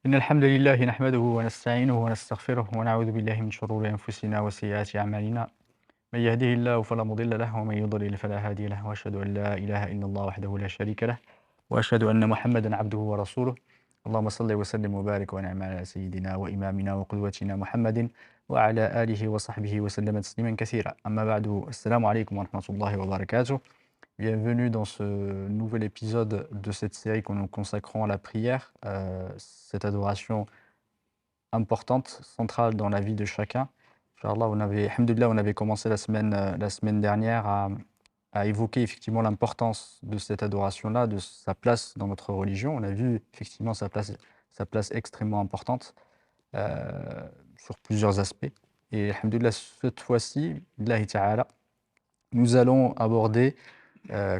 إن الحمد لله نحمده ونستعينه ونستغفره ونعوذ بالله من شرور أنفسنا وسيئات أعمالنا من يهده الله فلا مضل له ومن يضلل فلا هادي له وأشهد أن لا إله إلا الله وحده لا شريك له وأشهد أن محمدا عبده ورسوله اللهم صل وسلم وبارك ونعم على سيدنا وإمامنا وقدوتنا محمد وعلى آله وصحبه وسلم تسليما كثيرا أما بعد السلام عليكم ورحمة الله وبركاته. Bienvenue dans ce nouvel épisode de cette série que nous consacrons à la prière, cette adoration importante, centrale dans la vie de chacun. Inch'Allah, alhamdoulilah, on avait commencé la semaine dernière à évoquer effectivement l'importance de cette adoration-là, de sa place dans notre religion. On a vu effectivement sa place extrêmement importante sur plusieurs aspects. Et alhamdoulilah, cette fois-ci, billahi ta'ala, nous allons aborder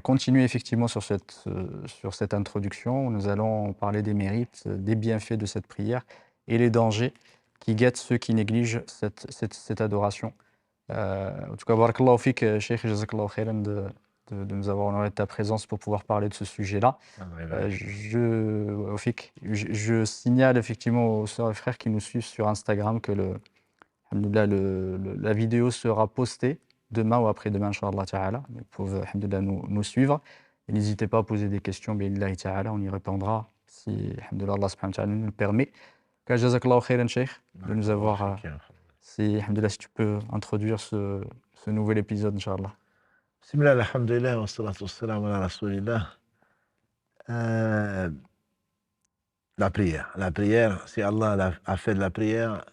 continuer effectivement sur cette introduction. Nous allons parler des mérites, des bienfaits de cette prière et les dangers qui guettent ceux qui négligent cette adoration. En tout cas, barakallahu fik, Cheikh, jazakallahu khairan de nous avoir honoré de ta présence pour pouvoir parler de ce sujet-là. Je signale effectivement aux sœurs et frères qui nous suivent sur Instagram que la vidéo sera postée demain ou après-demain, Inch'Allah Ta'ala. Ils peuvent alhamdoulilah, nous suivre. Et n'hésitez pas à poser des questions, bi'idhnillahi ta'ala, on y répondra si alhamdoulilah, Allah subhanahu wa ta'ala nous le permet. Jazakallahu khairan, Cheikh, de nous avoir. Si tu peux introduire ce nouvel épisode, Inch'Allah. Bismillah, alhamdulillah, wa salatu wa salam ala rasulillah. La prière, si Allah a fait de la prière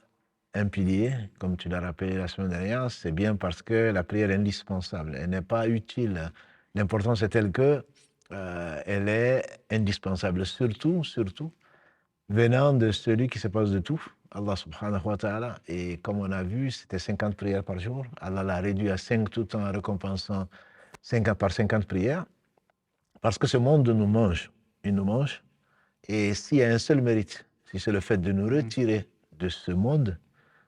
un pilier, comme tu l'as rappelé la semaine dernière, c'est bien parce que la prière est indispensable. Elle n'est pas utile. L'importance est telle que elle est indispensable, surtout venant de celui qui se passe de tout, Allah subhanahu wa ta'ala. Et comme on a vu, c'était 50 prières par jour. Allah l'a réduit à 5 tout en récompensant 50 par 50 prières. Parce que ce monde nous mange. Il nous mange. Et s'il y a un seul mérite, si c'est le fait de nous retirer de ce monde,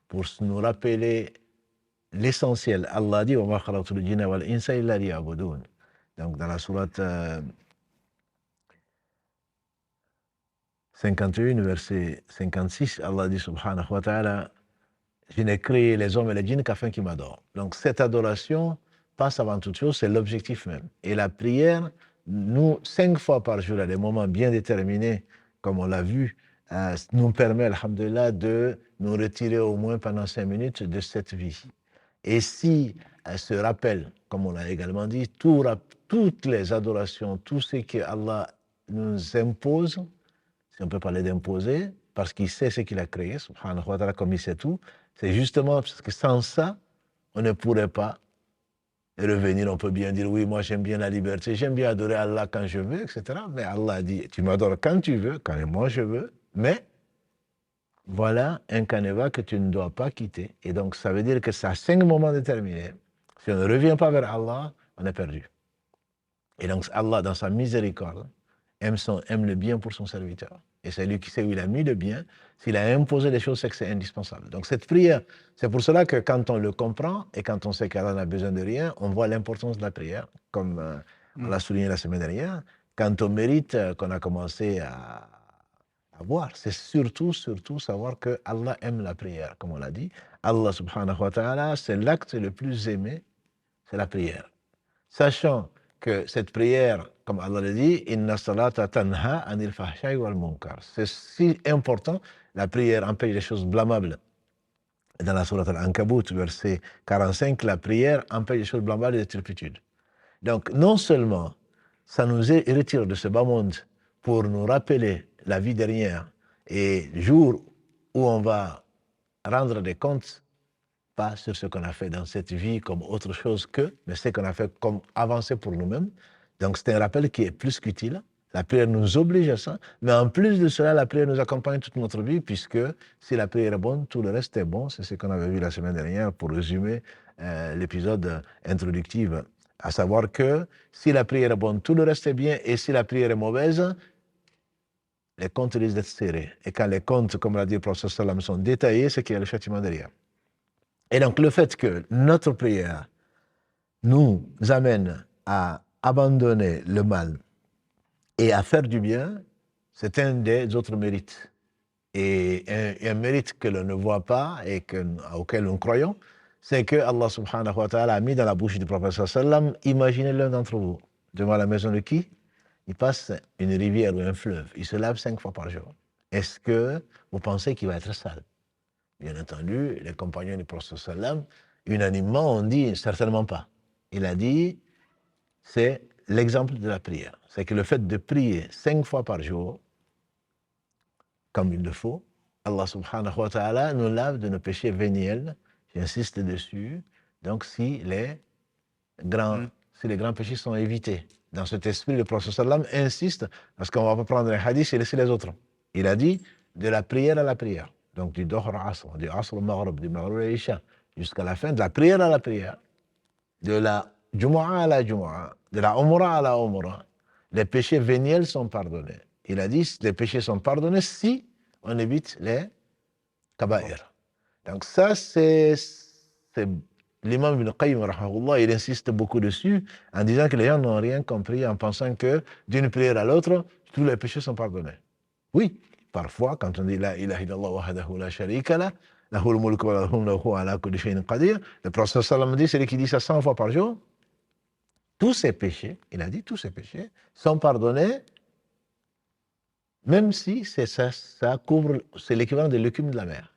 pour nous rappeler l'essentiel. Allah dit « Wa ma khalaqtul jinna wal insa illa liya'budun ». Donc dans la sourate 51, verset 56, Allah dit subhanahu wa ta'ala « Je n'ai créé les hommes et les djinns qu'afin qu'ils m'adorent ». Donc cette adoration passe avant toute chose, c'est l'objectif même. Et la prière, nous, 5 fois par jour, à des moments bien déterminés, comme on l'a vu, nous permet, alhamdulillah, de nous retirer au moins pendant 5 minutes de cette vie. Et si ce rappel, comme on l'a également dit, toutes les adorations, tout ce que Allah nous impose, si on peut parler d'imposer, parce qu'il sait ce qu'il a créé, subhanahu wa ta'ala, comme il sait tout, c'est justement parce que sans ça, on ne pourrait pas revenir. On peut bien dire, oui, moi j'aime bien la liberté, j'aime bien adorer Allah quand je veux, etc. Mais Allah dit, tu m'adores quand tu veux, quand moi je veux, mais voilà un canevas que tu ne dois pas quitter. Et donc, ça veut dire que c'est à 5 moments déterminés. Si on ne revient pas vers Allah, on est perdu. Et donc, Allah, dans sa miséricorde, aime le bien pour son serviteur. Et c'est lui qui sait où il a mis le bien. S'il a imposé des choses, c'est que c'est indispensable. Donc, cette prière, c'est pour cela que quand on le comprend et quand on sait qu'Allah n'a besoin de rien, on voit l'importance de la prière, comme on l'a souligné la semaine dernière. Quant au mérite qu'on a commencé à voir, c'est surtout savoir que Allah aime la prière, comme on l'a dit. Allah subhanahu wa ta'ala, c'est l'acte le plus aimé, c'est la prière. Sachant que cette prière, comme Allah le dit, Inna salata tanha anil fahsha'i wal munkar. C'est si important, la prière empêche les choses blâmables. Dans la sourate Al-Ankabut, verset 45, la prière empêche les choses blâmables et les turpitudes. Donc, non seulement ça nous retire de ce bas monde pour nous rappeler la vie dernière et le jour où on va rendre des comptes, pas sur ce qu'on a fait dans cette vie comme autre chose que, mais ce qu'on a fait comme avancé pour nous-mêmes. Donc c'est un rappel qui est plus qu'utile. La prière nous oblige à ça, mais en plus de cela, la prière nous accompagne toute notre vie, puisque si la prière est bonne, tout le reste est bon. C'est ce qu'on avait vu la semaine dernière pour résumer l'épisode introductif. À savoir que si la prière est bonne, tout le reste est bien, et si la prière est mauvaise, les comptes risquent d'être serrés. Et quand les comptes, comme l'a dit le prophète sallam, sont détaillés, c'est qu'il y a le châtiment derrière. Et donc le fait que notre prière nous amène à abandonner le mal et à faire du bien, c'est un des autres mérites. Et un mérite que l'on ne voit pas et auquel nous croyons, c'est que Allah subhanahu wa ta'ala a mis dans la bouche du prophète sallam, imaginez l'un d'entre vous, devant la maison de qui? Il passe une rivière ou un fleuve, il se lave 5 fois par jour. Est-ce que vous pensez qu'il va être sale? Bien entendu, les compagnons du prophète sallam, unanimement, ont dit certainement pas. Il a dit, c'est l'exemple de la prière. C'est que le fait de prier 5 fois par jour, comme il le faut, Allah subhanahu wa ta'ala nous lave de nos péchés véniels, j'insiste dessus, donc si les grands péchés sont évités. Dans cet esprit, le prophète sallam insiste, parce qu'on ne va pas prendre les hadiths et laisser les autres. Il a dit, de la prière à la prière, donc du Dohr Asr, du Asr Maghrib, du Maghrib à Isha, jusqu'à la fin, de la prière à la prière, de la Jumu'ah à la Jumu'ah, de la Umrah à la Umrah, les péchés véniels sont pardonnés. Il a dit, les péchés sont pardonnés si on évite les kaba'ir. Donc ça, c'est l'imam Ibn Qayyim, il insiste beaucoup dessus, en disant que les gens n'ont rien compris, en pensant que d'une prière à l'autre, tous les péchés sont pardonnés. Oui, parfois, quand on dit La ilaha illallah wahdahu la sharika lah, lahul mulku wa lahul hamdu ala kulli shay'in qadir, le prophète sallallahu dit, celui qui dit ça 100 fois par jour, tous ces péchés, il a dit, tous ces péchés sont pardonnés, même si ça couvre, c'est l'équivalent de l'écume de la mer.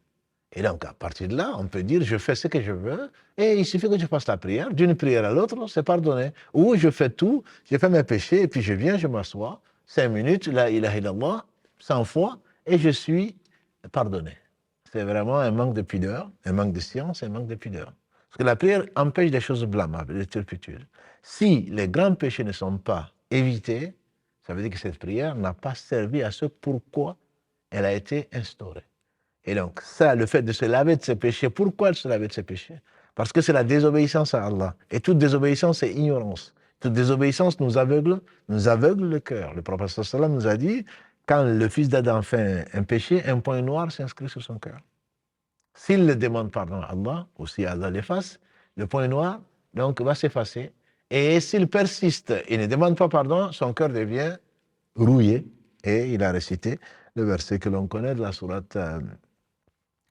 Et donc, à partir de là, on peut dire, je fais ce que je veux, et il suffit que je fasse la prière, d'une prière à l'autre, c'est pardonné. Ou je fais tout, je fais mes péchés, et puis je viens, je m'assois, 5 minutes, la ilaha illallah, 100 fois, et je suis pardonné. C'est vraiment un manque de pudeur, un manque de science, un manque de pudeur. Parce que la prière empêche des choses blâmables, des turpitudes. Si les grands péchés ne sont pas évités, ça veut dire que cette prière n'a pas servi à ce pourquoi elle a été instaurée. Et donc, ça, le fait de se laver de ses péchés, pourquoi elle se lavait de ses péchés? Parce que c'est la désobéissance à Allah. Et toute désobéissance, c'est ignorance. Toute désobéissance nous aveugle le cœur. Le prophète sallallahu nous a dit, quand le fils d'Adam fait un péché, un point noir s'inscrit sur son cœur. S'il le demande pardon à Allah, ou si Allah l'efface, le point noir donc, va s'effacer. Et s'il persiste et ne demande pas pardon, son cœur devient rouillé. Et il a récité le verset que l'on connaît de la sourate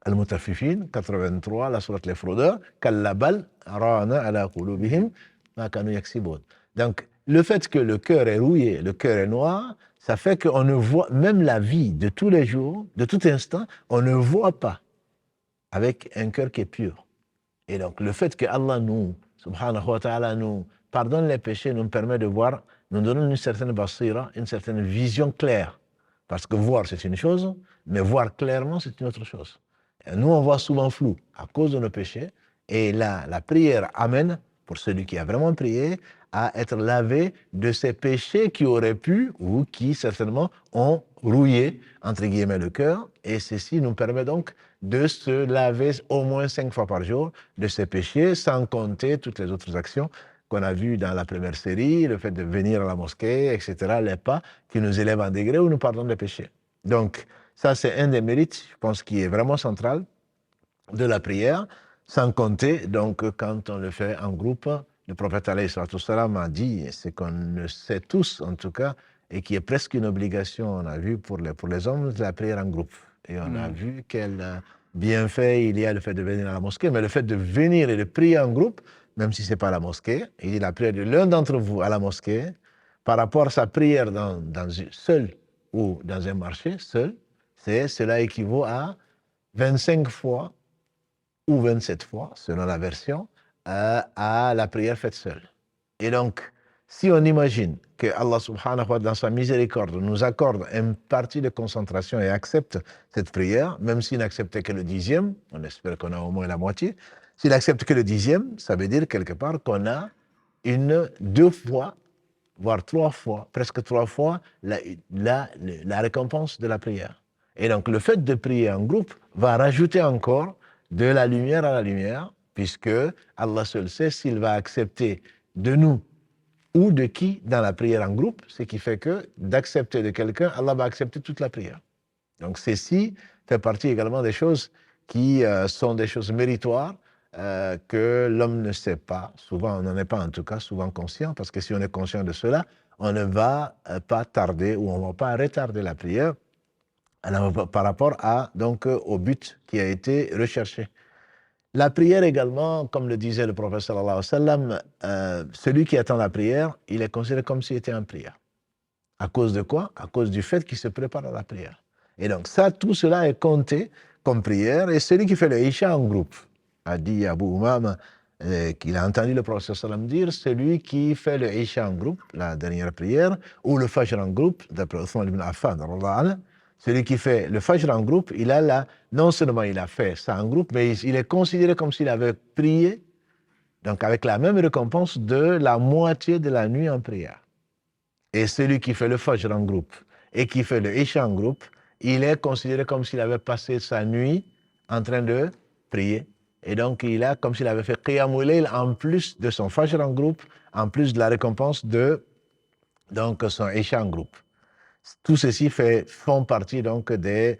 Al-Mutaffifin, 83, la sourate Les Fraudeurs, Kallabal, Ra'ana ala qulubihim, ma kanu yaksibun. Donc, le fait que le cœur est rouillé, le cœur est noir, ça fait qu'on ne voit, même la vie de tous les jours, de tout instant, on ne voit pas avec un cœur qui est pur. Et donc, le fait que Allah nous, subhanahu wa ta'ala, nous pardonne les péchés, nous permet de voir, nous donne une certaine basira, une certaine vision claire. Parce que voir, c'est une chose, mais voir clairement, c'est une autre chose. Et nous, on voit souvent flou à cause de nos péchés. Et là, la prière amène, pour celui qui a vraiment prié, à être lavé de ces péchés qui auraient pu, ou qui certainement ont rouillé, entre guillemets, le cœur. Et ceci nous permet donc de se laver au moins 5 fois par jour de ces péchés, sans compter toutes les autres actions qu'on a vues dans la première série, le fait de venir à la mosquée, etc., les pas qui nous élèvent en degré ou nous pardonnent les péchés. Donc, ça, c'est un des mérites, je pense, qui est vraiment central de la prière, sans compter, donc, quand on le fait en groupe, le prophète alayhi salatu wassalam a dit, c'est qu'on le sait tous, en tout cas, et qui est presque une obligation, on a vu pour les hommes, de la prière en groupe. Et on a vu quel bienfait il y a le fait de venir à la mosquée, mais le fait de venir et de prier en groupe, même si ce n'est pas la mosquée, il dit la prière de l'un d'entre vous à la mosquée, par rapport à sa prière seul ou dans un marché, seul, cela équivaut à 25 fois ou 27 fois, selon la version, à la prière faite seule. Et donc, si on imagine que Allah subhanahu wa ta'ala, dans sa miséricorde, nous accorde une partie de concentration et accepte cette prière, même s'il n'acceptait que le 10e, on espère qu'on a au moins la moitié, s'il n'accepte que le 10e, ça veut dire quelque part qu'on a 2 fois, voire 3 fois, presque 3 fois la récompense de la prière. Et donc, le fait de prier en groupe va rajouter encore de la lumière à la lumière, puisque Allah seul sait s'il va accepter de nous ou de qui dans la prière en groupe, ce qui fait que d'accepter de quelqu'un, Allah va accepter toute la prière. Donc ceci fait partie également des choses qui sont des choses méritoires que l'homme ne sait pas. Souvent, on n'en est pas en tout cas souvent conscient, parce que si on est conscient de cela, on ne va pas tarder ou on ne va pas retarder la prière par rapport à, donc, au but qui a été recherché. La prière également, comme le disait le prophète sallallahu alayhi wa sallam, celui qui attend la prière, il est considéré comme s'il était en prière. À cause de quoi? À cause du fait qu'il se prépare à la prière. Et donc ça, tout cela est compté comme prière. Et celui qui fait le Isha en groupe, a dit Abu Umam, qu'il a entendu le prophète sallallahu alayhi wa sallam dire, celui qui fait le Isha en groupe, la dernière prière, ou le Fajr en groupe, d'après Othman ibn Affan, celui qui fait le Fajr en groupe, il a là, non seulement il a fait ça en groupe, mais il est considéré comme s'il avait prié, donc avec la même récompense de la moitié de la nuit en prière. Et celui qui fait le Fajr en groupe et qui fait le Isha en groupe, il est considéré comme s'il avait passé sa nuit en train de prier. Et donc, il a comme s'il avait fait Qiyamul Layl en plus de son Fajr en groupe, en plus de la récompense de donc, son Isha en groupe. Tout ceci font partie donc des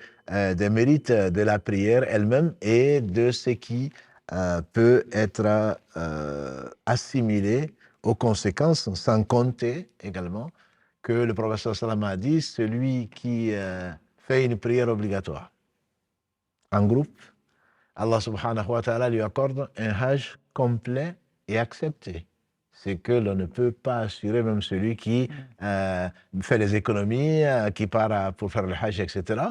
mérites de la prière elle-même et de ce qui peut être assimilé aux conséquences, sans compter également que le prophète sallam a dit, celui qui fait une prière obligatoire en groupe, Allah subhanahu wa ta'ala lui accorde un hajj complet et accepté. C'est que l'on ne peut pas assurer même celui qui fait les économies, qui part pour faire le hajj, etc.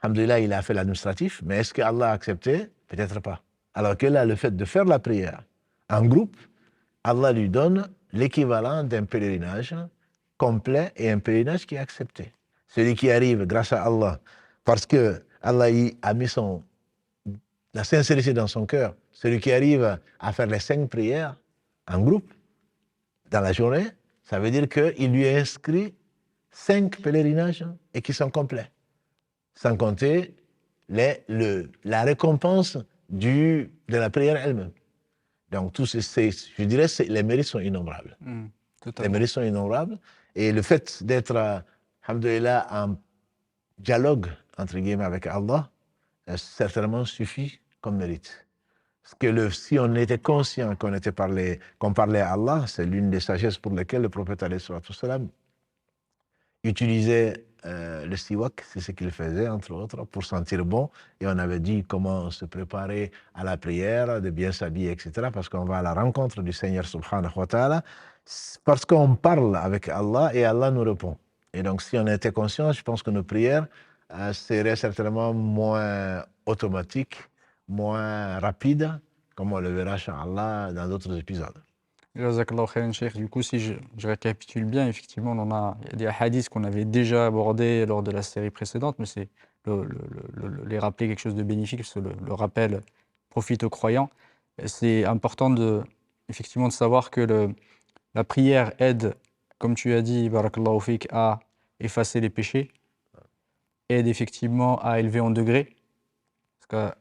Alhamdulillah, il a fait l'administratif, mais est-ce qu'Allah a accepté? Peut-être pas. Alors que là, le fait de faire la prière en groupe, Allah lui donne l'équivalent d'un pèlerinage complet et un pèlerinage qui est accepté. Celui qui arrive grâce à Allah, parce que Allah a mis la sincérité dans son cœur, celui qui arrive à faire les 5 prières en groupe dans la journée, ça veut dire qu'il lui a inscrit 5 pèlerinages et qui sont complets. Sans compter la récompense de la prière elle-même. Donc, je dirais que les mérites sont innombrables. Les mérites sont innombrables. Et le fait d'être, alhamdoulilah, en dialogue, entre guillemets, avec Allah, certainement suffit comme mérite. Parce que si on était conscient qu'on parlait à Allah, c'est l'une des sagesses pour lesquelles le prophète alayhi salam utilisait le siwak, c'est ce qu'il faisait, entre autres, pour sentir bon. Et on avait dit comment se préparer à la prière, de bien s'habiller, etc. Parce qu'on va à la rencontre du Seigneur subhanahu wa ta'ala, parce qu'on parle avec Allah et Allah nous répond. Et donc, si on était conscient, je pense que nos prières seraient certainement moins automatiques, moins rapides, comme on le verra, Inch'Allah, dans d'autres épisodes. Jazakallahu khairan, Cheikh. Du coup, si je récapitule bien, effectivement, il y a des hadiths qu'on avait déjà abordés lors de la série précédente, mais c'est les rappeler quelque chose de bénéfique, parce que le rappel profite aux croyants. C'est important effectivement de savoir que la prière aide, comme tu as dit, barakallahu fik, à effacer les péchés, aide effectivement à élever en degré, parce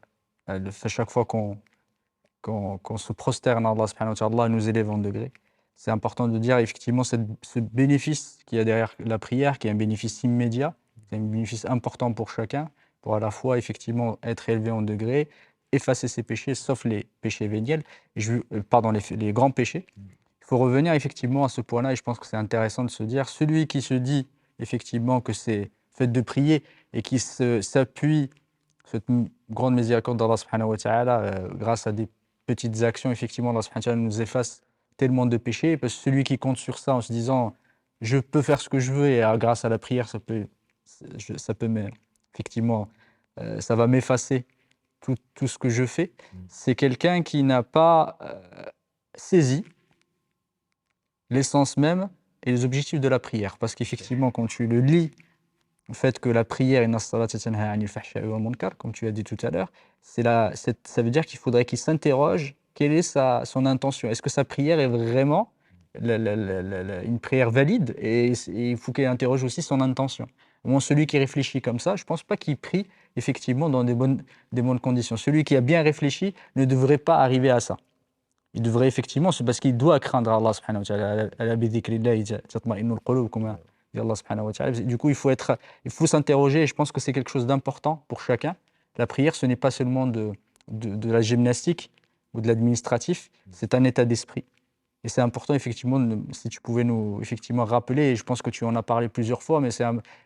qu'à chaque fois qu'on se prosterne à Allah subhanahu wa ta'ala, nous élève en degré. C'est important de dire effectivement ce bénéfice qu'il y a derrière la prière, qui est un bénéfice immédiat, c'est un bénéfice important pour chacun, pour à la fois effectivement être élevé en degré, effacer ses péchés, sauf les péchés véniels, pardon, les grands péchés. Il faut revenir effectivement à ce point-là, et je pense que c'est intéressant de se dire, celui qui se dit effectivement que c'est fait de prier et qui s'appuie sur cette grande miséricorde d'Allah subhanahu wa ta'ala, grâce à des petites actions, effectivement, Allah subhanahu wa ta'ala nous efface tellement de péchés, parce que celui qui compte sur ça en se disant je peux faire ce que je veux et grâce à la prière ça peut effectivement ça va m'effacer tout ce que je fais, c'est quelqu'un qui n'a pas saisi l'essence même et les objectifs de la prière, parce qu'effectivement quand tu le lis, le fait que la prière, comme tu as dit tout à l'heure, ça veut dire qu'il faudrait qu'il s'interroge quelle est son intention. Est-ce que sa prière est vraiment une prière valide, et il faut qu'il interroge aussi son intention. Au moins, celui qui réfléchit comme ça, je ne pense pas qu'il prie effectivement dans des bonnes conditions. Celui qui a bien réfléchi ne devrait pas arriver à ça. Il devrait effectivement, c'est parce qu'il doit craindre Allah subhanahu wa ta'ala. Allah subhanahu wa ta'ala. Du coup, il faut s'interroger, et je pense que c'est quelque chose d'important pour chacun. La prière, ce n'est pas seulement de la gymnastique ou de l'administratif, c'est un état d'esprit. Et c'est important, effectivement, si tu pouvais nous effectivement rappeler, et je pense que tu en as parlé plusieurs fois, mais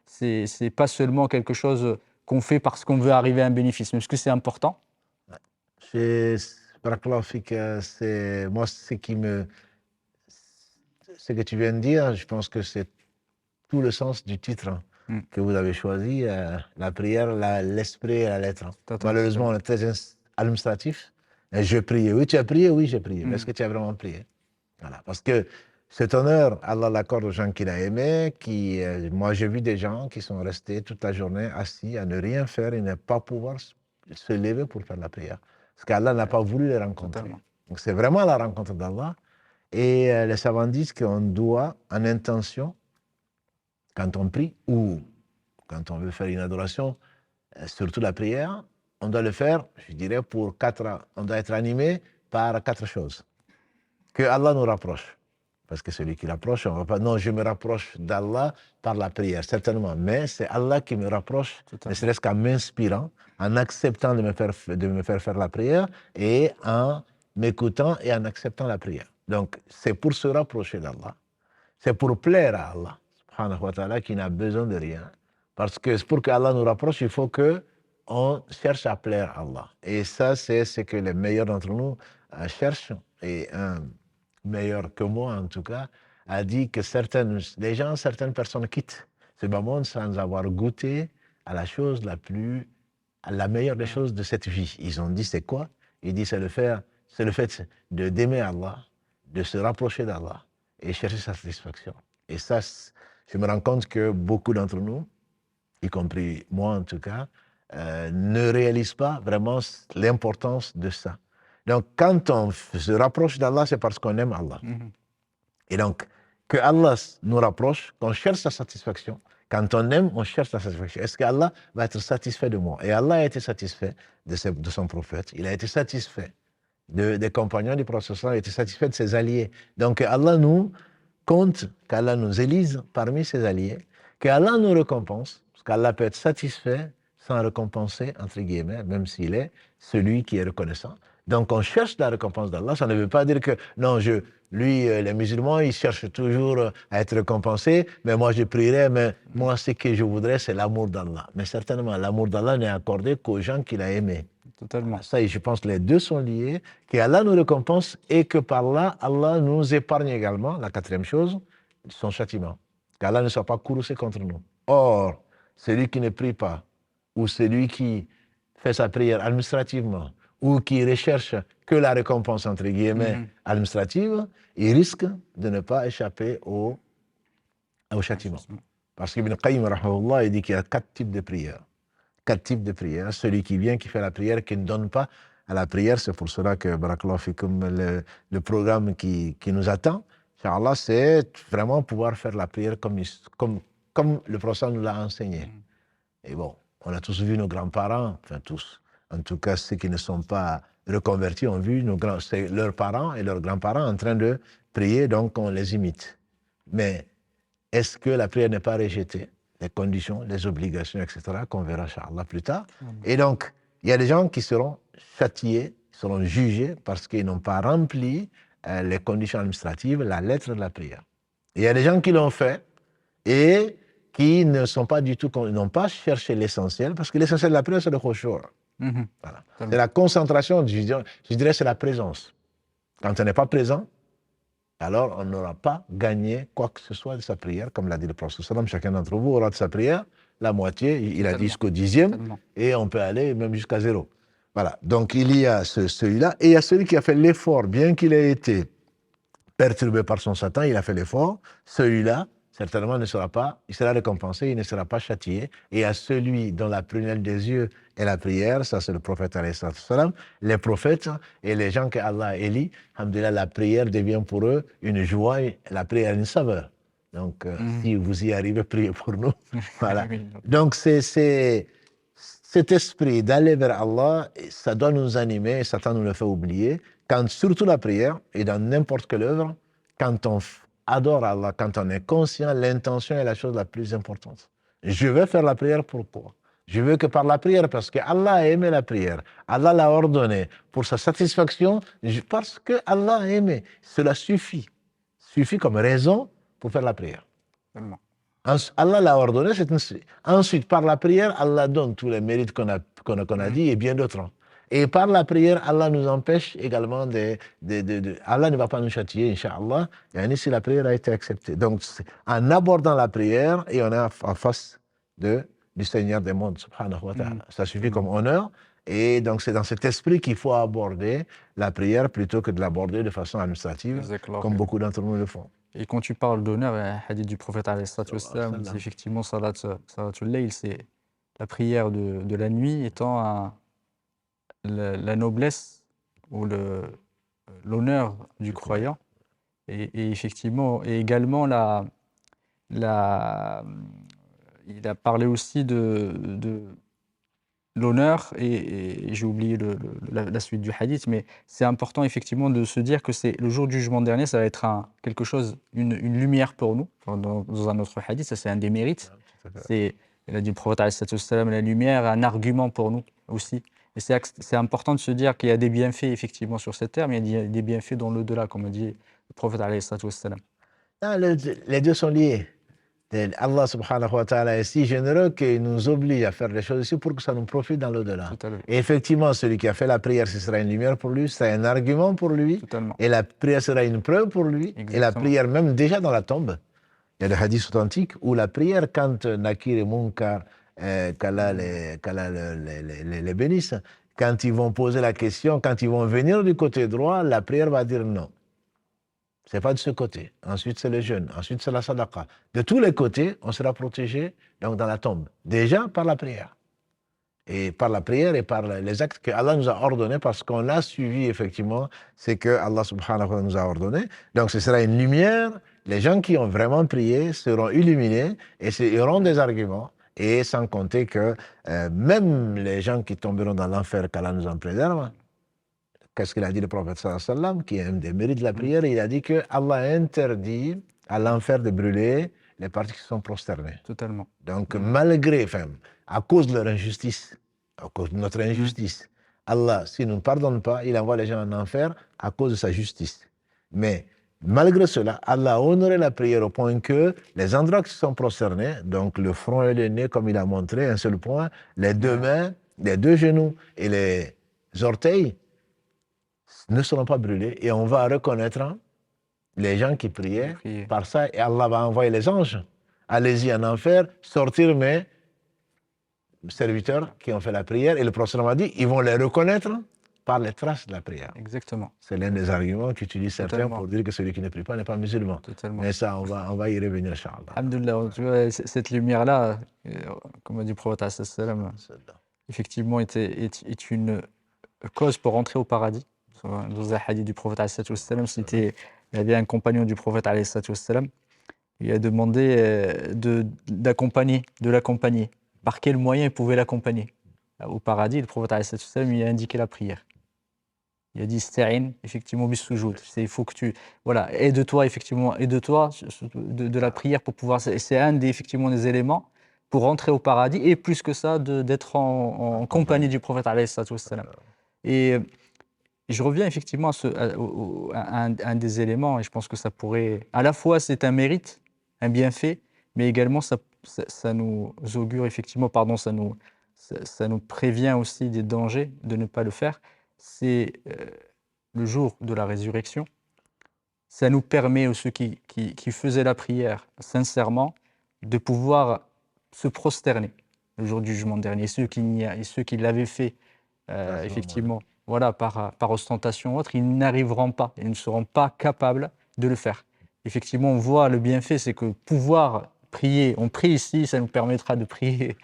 c'est pas seulement quelque chose qu'on fait parce qu'on veut arriver à un bénéfice. Est-ce que c'est important? Barakallahu fik, c'est moi ce que tu viens de dire, je pense que c'est tout le sens du titre que vous avez choisi, la prière, l'esprit et la lettre. Malheureusement, on est très administratif. Et je priais. Oui, tu as prié? Oui, j'ai prié. Mais est-ce que tu as vraiment prié? Voilà. Parce que cet honneur, Allah l'accorde aux gens qu'il a aimés. Moi, j'ai vu des gens qui sont restés toute la journée assis à ne rien faire et ne pas pouvoir se lever pour faire la prière. Parce qu'Allah n'a pas voulu les rencontrer. Totalement. Donc, c'est vraiment la rencontre d'Allah. Et les savants disent qu'on doit, en intention, quand on prie ou quand on veut faire une adoration, surtout la prière, on doit le faire, je dirais, on doit être animé par 4 choses. Que Allah nous rapproche. Parce que celui qui rapproche, on ne va pas, non, je me rapproche d'Allah par la prière, certainement. Mais c'est Allah qui me rapproche, ne serait-ce qu'en m'inspirant, en acceptant de me faire la prière et en m'écoutant et en acceptant la prière. Donc, c'est pour se rapprocher d'Allah. C'est pour plaire à Allah, subhanahu wa ta'ala, qui n'a besoin de rien. Parce que pour qu'Allah nous rapproche, il faut qu'on cherche à plaire à Allah. Et ça, c'est ce que les meilleurs d'entre nous cherchent. Et un meilleur que moi, en tout cas, a dit que certaines personnes quittent ce bas monde sans avoir goûté à à la meilleure des choses de cette vie. Ils ont dit, c'est quoi? Il dit, c'est le fait d'aimer Allah, de se rapprocher d'Allah et chercher sa satisfaction. Et ça, je me rends compte que beaucoup d'entre nous, y compris moi en tout cas, ne réalisent pas vraiment l'importance de ça. Donc, quand on se rapproche d'Allah, c'est parce qu'on aime Allah. Et donc, que Allah nous rapproche, qu'on cherche sa satisfaction. Quand on aime, on cherche sa satisfaction. Est-ce qu'Allah va être satisfait de moi? Et Allah a été satisfait de son prophète. Il a été satisfait des compagnons du prophète. Il a été satisfait de ses alliés. Donc, Allah nous compte, qu'Allah nous élise parmi ses alliés, qu'Allah nous récompense, parce qu'Allah peut être satisfait sans récompenser, entre guillemets, même s'il est celui qui est reconnaissant. Donc, on cherche la récompense d'Allah. Ça ne veut pas dire que, non, les musulmans, ils cherchent toujours à être récompensés, mais moi, je prierai, mais moi, ce que je voudrais, c'est l'amour d'Allah. Mais certainement, l'amour d'Allah n'est accordé qu'aux gens qu'il a aimés. Totalement. Ça, je pense que les deux sont liés, qu'Allah nous récompense et que par là, Allah nous épargne également, la 4e chose, son châtiment. Qu'Allah ne soit pas courroucé contre nous. Or, celui qui ne prie pas, ou celui qui fait sa prière administrativement, ou qui recherche que la récompense, entre guillemets, administrative, il risque de ne pas échapper au châtiment. Parce qu'Ibn Qayyim, rahmahullah, il dit qu'il y a 4 types de prières. 4 types de prières. Celui qui vient, qui fait la prière, qui ne donne pas à la prière, c'est pour cela que, barakallahu fikum, le programme qui nous attend, Inch'Allah, c'est vraiment pouvoir faire la prière comme le prophète nous l'a enseigné. Et bon, on a tous vu nos grands-parents, enfin tous, en tout cas ceux qui ne sont pas reconvertis ont vu leurs parents et leurs grands-parents en train de prier, donc on les imite. Mais est-ce que la prière n'est pas rejetée? Les conditions, les obligations, etc., qu'on verra, Inch'Allah, plus tard. Et donc, il y a des gens qui seront châtiés, seront jugés parce qu'ils n'ont pas rempli les conditions administratives, la lettre de la prière. Et il y a des gens qui l'ont fait et qui ne sont pas du tout, n'ont pas cherché l'essentiel, parce que l'essentiel de la prière, c'est le khushu'. Voilà. C'est la concentration, je dirais, c'est la présence. Quand on n'est pas présent, alors on n'aura pas gagné quoi que ce soit de sa prière, comme l'a dit le prophète. Chacun d'entre vous aura de sa prière la moitié, il a dit jusqu'au 10e, et on peut aller même jusqu'à 0. Voilà, donc il y a celui-là, et il y a celui qui a fait l'effort, bien qu'il ait été perturbé par son Satan, il a fait l'effort, celui-là, certainement il sera récompensé, il ne sera pas châtié. Et à celui dont la prunelle des yeux est la prière, ça c'est le prophète alayhi salam, les prophètes et les gens que Allah élit, alhamdoulilah, la prière devient pour eux une joie, la prière une saveur. Donc si vous y arrivez, priez pour nous. Voilà. Donc c'est cet esprit d'aller vers Allah, ça doit nous animer, Satan nous le fait oublier, quand surtout la prière, et dans n'importe quelle œuvre, quand on adore Allah, quand on est conscient, l'intention est la chose la plus importante. Je veux faire la prière, pourquoi? Je veux que par la prière, parce que Allah a aimé la prière, Allah l'a ordonné pour sa satisfaction, parce que Allah a aimé. Cela suffit comme raison pour faire la prière. Allah l'a ordonné, ensuite, par la prière, Allah donne tous les mérites qu'on a dit et bien d'autres. Et par la prière, Allah nous empêche également Allah ne va pas nous châtier, Inch'Allah, si la prière a été acceptée. Donc, en abordant la prière, et on est en face du Seigneur des mondes, subhanahu wa ta'ala. Ça suffit comme honneur. Et donc, c'est dans cet esprit qu'il faut aborder la prière plutôt que de l'aborder de façon administrative, comme beaucoup d'entre nous le font. Et quand tu parles d'honneur, un hadith du prophète alayhi salatu wassalam, c'est effectivement salatul layl, c'est la prière de la nuit étant la noblesse ou l'honneur du croyant. Et effectivement, et également il a parlé aussi de l'honneur, et j'ai oublié la suite du hadith, mais c'est important effectivement de se dire que c'est le jour du jugement dernier, ça va être quelque chose, une lumière pour nous. Dans un autre hadith, ça c'est un des mérites. Il a dit le prophète alayhi salatu wassalam, la lumière est un argument pour nous aussi. Et c'est important de se dire qu'il y a des bienfaits effectivement sur cette terre, mais il y a des bienfaits dans l'au-delà, comme a dit le prophète alayhi salatu wassalam. Les deux sont liés. Allah subhanahu wa ta'ala est si généreux qu'il nous oblige à faire des choses ici pour que ça nous profite dans l'au-delà. Et effectivement, celui qui a fait la prière, ce sera une lumière pour lui, ce sera un argument pour lui. Totalement. Et la prière sera une preuve pour lui. Exactement. Et la prière, même déjà dans la tombe, il y a des hadiths authentiques où la prière, quand Nakir et Munkar, qu'Allah les bénisse, quand ils vont poser la question, quand ils vont venir du côté droit, la prière va dire non. C'est pas de ce côté. Ensuite, c'est le jeûne. Ensuite, c'est la sadaqa. De tous les côtés, on sera protégé donc dans la tombe. Déjà par la prière. Et par la prière et par les actes que Allah nous a ordonnés, parce qu'on a suivi effectivement ce que Allah subhanahu wa ta'ala nous a ordonné. Donc ce sera une lumière. Les gens qui ont vraiment prié seront illuminés et ils auront des arguments. Et sans compter que même les gens qui tomberont dans l'enfer, qu'Allah nous en préserve. Qu'est-ce qu'il a dit le prophète sallallahu alayhi wa sallam, qui est un des mérites de la prière? Il a dit que Allah interdit à l'enfer de brûler les parties qui sont prosternées. Totalement. Donc, malgré, à cause de leur injustice, à cause de notre injustice, Allah, s'il ne nous pardonne pas, il envoie les gens en enfer à cause de sa justice. Mais, malgré cela, Allah a honoré la prière au point que les endroits qui sont prosternés, donc le front et le nez, comme il a montré, un seul point, les deux mains, les deux genoux et les orteils, ne seront pas brûlés, et on va reconnaître les gens qui priaient par ça, et Allah va envoyer les anges. Allez-y en enfer, sortir mes serviteurs qui ont fait la prière, et le prophète m'a dit, ils vont les reconnaître par les traces de la prière. Exactement. C'est l'un des arguments qu'utilisent certains pour dire que celui qui ne prie pas n'est pas musulman. Totalement. Mais ça, on va y revenir, Inch'Allah. Alhamdulillah, cette lumière-là, comme a dit le prophète sallam, effectivement est une cause pour rentrer au paradis. Dans un hadith du prophète sallam, il y avait un compagnon du prophète sallam, il a demandé de l'accompagner. Par quel moyen il pouvait l'accompagner au paradis? Le prophète sallam lui a indiqué la prière. Il a dit sta'in, effectivement, bis sujud. Il faut que aide-toi de la prière pour pouvoir. C'est un effectivement des éléments pour rentrer au paradis, et plus que ça, d'être en compagnie du prophète sallam. Et je reviens effectivement à un des éléments, et je pense que ça pourrait, à la fois c'est un mérite, un bienfait, mais également ça nous augure effectivement, ça nous prévient aussi des dangers de ne pas le faire. C'est le jour de la résurrection. Ça nous permet, ceux qui faisaient la prière sincèrement, de pouvoir se prosterner le jour du jugement dernier. Et ceux qui l'avaient fait effectivement, par ostentation ou autre, ils n'arriveront pas, ils ne seront pas capables de le faire. Effectivement, on voit le bienfait, c'est que pouvoir prier, on prie ici, ça nous permettra de prier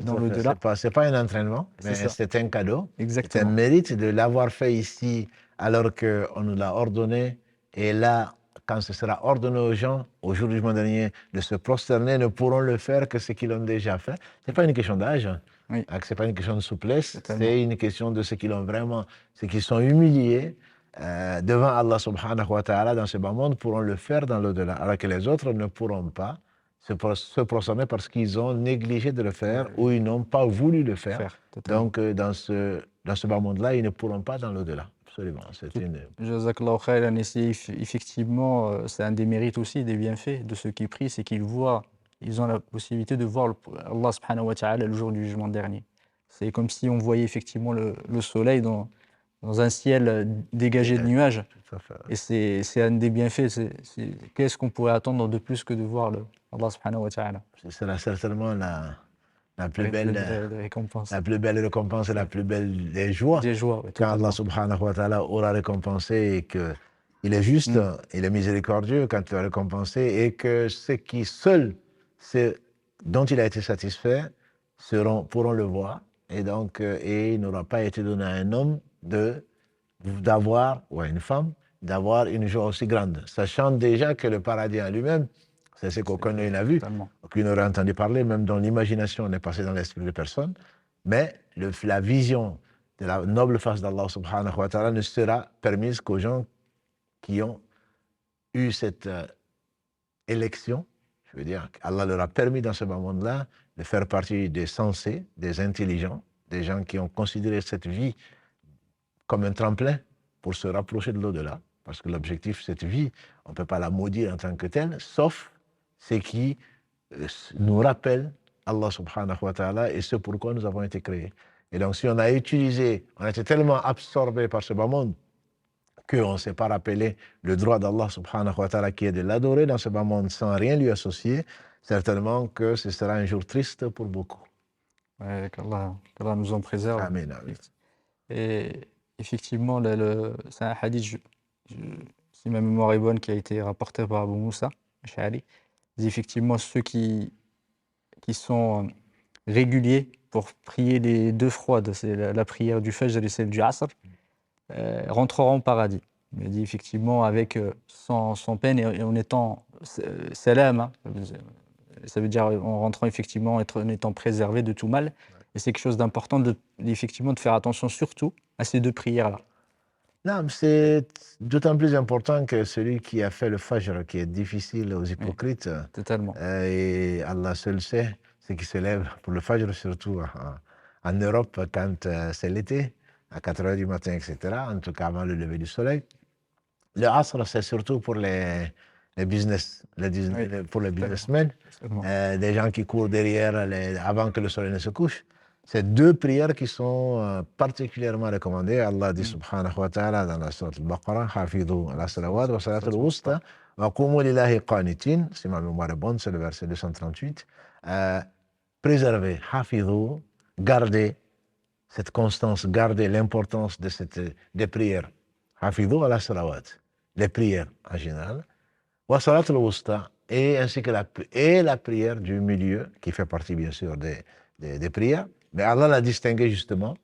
dans l'au-delà. C'est pas un entraînement, mais c'est un cadeau. Exactement. C'est un mérite de l'avoir fait ici alors qu'on nous l'a ordonné. Et là, quand ce sera ordonné aux gens, au jour du jugement dernier, de se prosterner, ne pourront le faire que ceux qui l'ont déjà fait. Ce n'est pas une question d'âge. Oui. Ce n'est pas une question de souplesse, Totalement. c'est une question de ceux qui l'ont vraiment, ceux qui sont humiliés devant Allah subhanahu wa ta'ala dans ce bas monde pourront le faire dans l'au-delà, alors que les autres ne pourront pas se prosterner parce qu'ils ont négligé de le faire ou ils n'ont pas voulu le faire. Donc dans ce bas monde-là, ils ne pourront pas dans l'au-delà. Absolument. Jazakallahu khairan. Effectivement, c'est un des mérites aussi, des bienfaits de ceux qui prient, c'est qu'ils voient ils ont la possibilité de voir Allah subhanahu wa ta'ala le jour du jugement dernier. C'est comme si on voyait effectivement le soleil dans un ciel dégagé de nuages. Tout à fait. Et c'est un des bienfaits. Qu'est-ce qu'on pourrait attendre de plus que de voir Allah subhanahu wa ta'ala? Ce sera certainement la plus belle récompense. La plus belle récompense et la plus belle des joies. Des joies, oui, Quand Allah totalement. subhanahu wa ta'ala aura récompensé et qu'il est juste, il est miséricordieux quand il a récompensé et que ceux qui seuls, ceux dont il a été satisfait, pourront le voir. Et donc, et il n'aura pas été donné à un homme d'avoir, ou à une femme, d'avoir une joie aussi grande. Sachant déjà que le paradis en lui-même, c'est ce qu'aucun n'œil n'a vu, Totalement. aucun n'aurait entendu parler, même dans l'imagination n'est passé dans l'esprit de personne. Mais la vision de la noble face d'Allah subhanahu wa ta'ala ne sera permise qu'aux gens qui ont eu cette élection. Je veux dire, Allah leur a permis dans ce moment-là de faire partie des sensés, des intelligents, des gens qui ont considéré cette vie comme un tremplin pour se rapprocher de l'au-delà. Parce que l'objectif, cette vie, on ne peut pas la maudire en tant que telle, sauf ce qui nous rappelle Allah subhanahu wa ta'ala et ce pourquoi nous avons été créés. Et donc, si on a utilisé, on a été tellement absorbé par ce bas monde qu'on ne s'est pas rappelé le droit d'Allah subhanahu wa ta'ala qui est de l'adorer dans ce bas monde sans rien lui associer, certainement que ce sera un jour triste pour beaucoup. Ouais, qu'Allah nous en préserve. Amen, amen. Et effectivement, c'est un hadith, si ma mémoire est bonne, qui a été rapporté par Abu Moussa Ash'ari. Effectivement, ceux qui sont réguliers pour prier les deux froides, c'est la prière du Fajr et celle du Asr, rentreront au paradis. Il dit effectivement sans peine et en étant salam, hein, ça veut dire en rentrant effectivement, en étant préservé de tout mal. Et c'est quelque chose d'important effectivement de faire attention surtout à ces deux prières-là. Non, c'est d'autant plus important que celui qui a fait le Fajr, qui est difficile aux hypocrites, Totalement. Et Allah seul sait ce qui se lève pour le Fajr, surtout en Europe quand c'est l'été, à 4 heures du matin, etc., en tout cas avant le lever du soleil. Le Asr, c'est surtout pour les business, pour les businessmen, des gens qui courent derrière avant que le soleil ne se couche. C'est deux prières qui sont particulièrement recommandées. Allah dit subhanahu wa ta'ala dans la sourate Al-Baqarah, Hafidhu ala salawat wa salat al-wusta wa qumu lillahi qanitin. Si ma mémoire est bonne, c'est le verset 238. Préservez, Hafidhu, gardez cette constance, gardez l'importance des prières. Hafidhu ala salawat, les prières en général. Wa salat al-wusta, ainsi que la prière du milieu, qui fait partie bien sûr des prières. Mais Allah l'a distinguée justement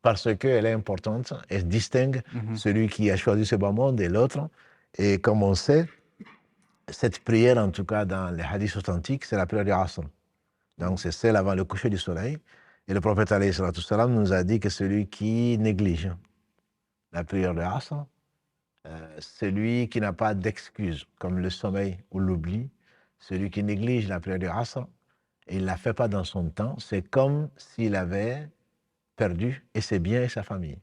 parce qu'elle est importante et distingue celui qui a choisi ce bas monde et l'autre. Et comme on sait, cette prière, en tout cas dans les hadiths authentiques, c'est la prière du Asr. Donc c'est celle avant le coucher du soleil. Et le prophète alayhi salatu salam nous a dit que celui qui néglige la prière du Asr, celui qui n'a pas d'excuse, comme le sommeil ou l'oubli, celui qui néglige la prière du Asr, et il ne la fait pas dans son temps, c'est comme s'il avait perdu et ses biens et sa famille.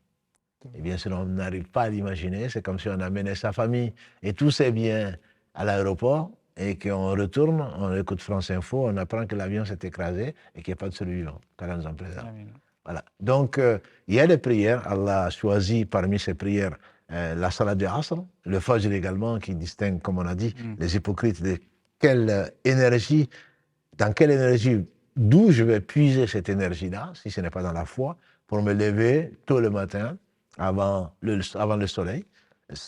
Et bien sûr, on n'arrive pas à l'imaginer, c'est comme si on amenait sa famille et tous ses biens à l'aéroport et qu'on retourne, on écoute France Info, on apprend que l'avion s'est écrasé et qu'il n'y a pas de survivants, qu'Allah nous en préserve. Voilà. Donc, il y a des prières, Allah a choisi parmi ces prières la salat du Asr, le Fajr également, qui distingue, comme on a dit, les hypocrites de quelle énergie, d'où je vais puiser cette énergie-là, si ce n'est pas dans la foi, pour me lever tôt le matin, avant le soleil,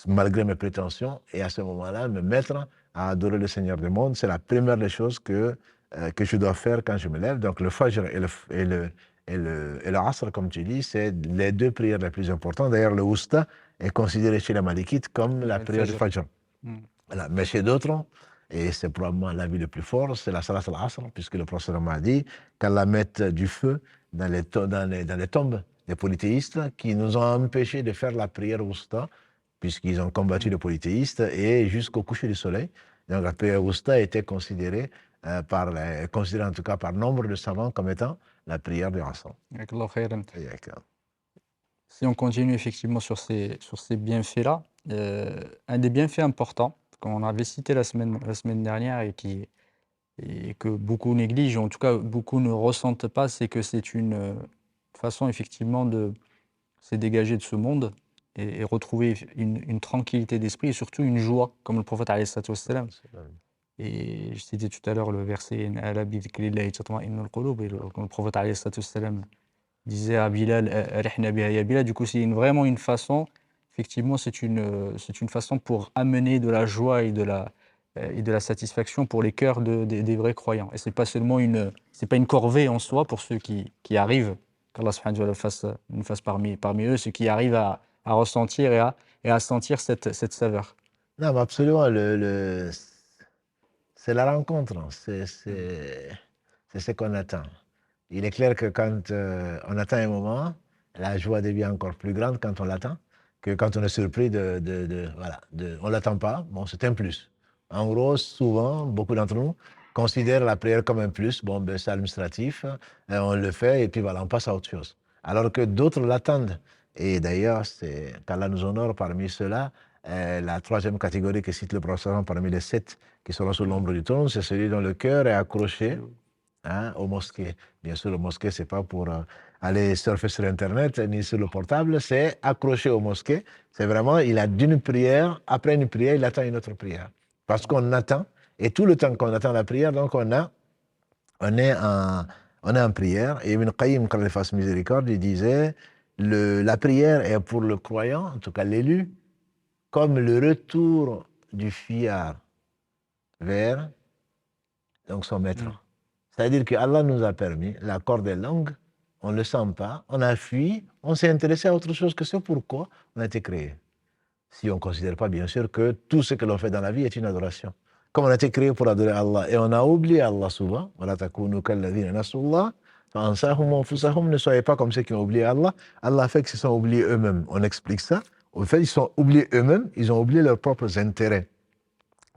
malgré mes prétentions, et à ce moment-là, me mettre à adorer le Seigneur du monde. C'est la première des choses que je dois faire quand je me lève. Donc le Fajr et le Asr, comme tu dis, c'est les deux prières les plus importantes. D'ailleurs, le Wusta est considéré chez les Malikites comme la prière du Fajr. Voilà. Mais chez d'autres, et c'est probablement l'avis le plus fort, c'est la Salat al-Asr, puisque le prophète m'a dit qu'Allah mette du feu dans les tombes des polythéistes qui nous ont empêchés de faire la prière Wusta, puisqu'ils ont combattu les polythéistes, et jusqu'au coucher du soleil. Donc la prière Wusta était considérée, en tout cas par nombre de savants, comme étant la prière du Asr. Si on continue effectivement sur ces bienfaits-là, un des bienfaits importants qu'on avait cité la semaine dernière et qui et que beaucoup négligent, en tout cas beaucoup ne ressentent pas, c'est que c'est une façon effectivement de se dégager de ce monde et retrouver une tranquillité d'esprit et surtout une joie, comme le prophète alayhi salatu wassalam. Et je citais tout à l'heure le verset Ala bi dhikrillahi tatma'innul qulub, et comme le prophète alayhi salatu wassalam disait à Bilal Arihna biha ya Bilal. Du coup, c'est vraiment une façon, effectivement, c'est une façon pour amener de la joie et de la satisfaction pour les cœurs des vrais croyants. Et c'est pas seulement c'est pas une corvée en soi pour ceux qui arrivent, qu'Allah subhanahu wa ta'ala nous fasse parmi eux, ceux qui arrivent à ressentir et à sentir cette saveur. Non, mais absolument, c'est la rencontre, c'est ce qu'on attend. Il est clair que quand on attend un moment, la joie devient encore plus grande quand on l'attend, que quand on est surpris voilà, on ne l'attend pas, bon, c'est un plus. En gros, souvent, beaucoup d'entre nous considèrent la prière comme un plus, bon, ben, c'est administratif, on le fait et puis voilà, on passe à autre chose. Alors que d'autres l'attendent. Et d'ailleurs, c'est qu'Allah nous honore parmi ceux-là. La troisième catégorie que cite le prophète parmi les 7 qui seront sous l'ombre du trône, c'est celui dont le cœur est accroché aux mosquées. Bien sûr, le mosquée, ce n'est pas pour aller surfer sur Internet ni sur le portable, c'est accroché aux mosquées. C'est vraiment, il a d'une prière, après une prière, il attend une autre prière. Parce qu'on attend, et tout le temps qu'on attend la prière, donc on est en prière. Et Ibn Qayyim, quand il fasse miséricorde, il disait, la prière est pour le croyant, en tout cas l'élu, comme le retour du fuyard vers donc son maître. C'est-à-dire qu'Allah nous a permis, la corde est longue, on ne le sent pas, on a fui, on s'est intéressé à autre chose que ce pourquoi on a été créé. Si on ne considère pas, bien sûr, que tout ce que l'on fait dans la vie est une adoration. Comme on a été créé pour adorer Allah, et on a oublié Allah souvent, ne soyez pas comme ceux qui ont oublié Allah. Allah fait qu'ils se sont oubliés eux-mêmes. On explique ça. Au fait, ils sont oubliés eux-mêmes, ils ont oublié leurs propres intérêts.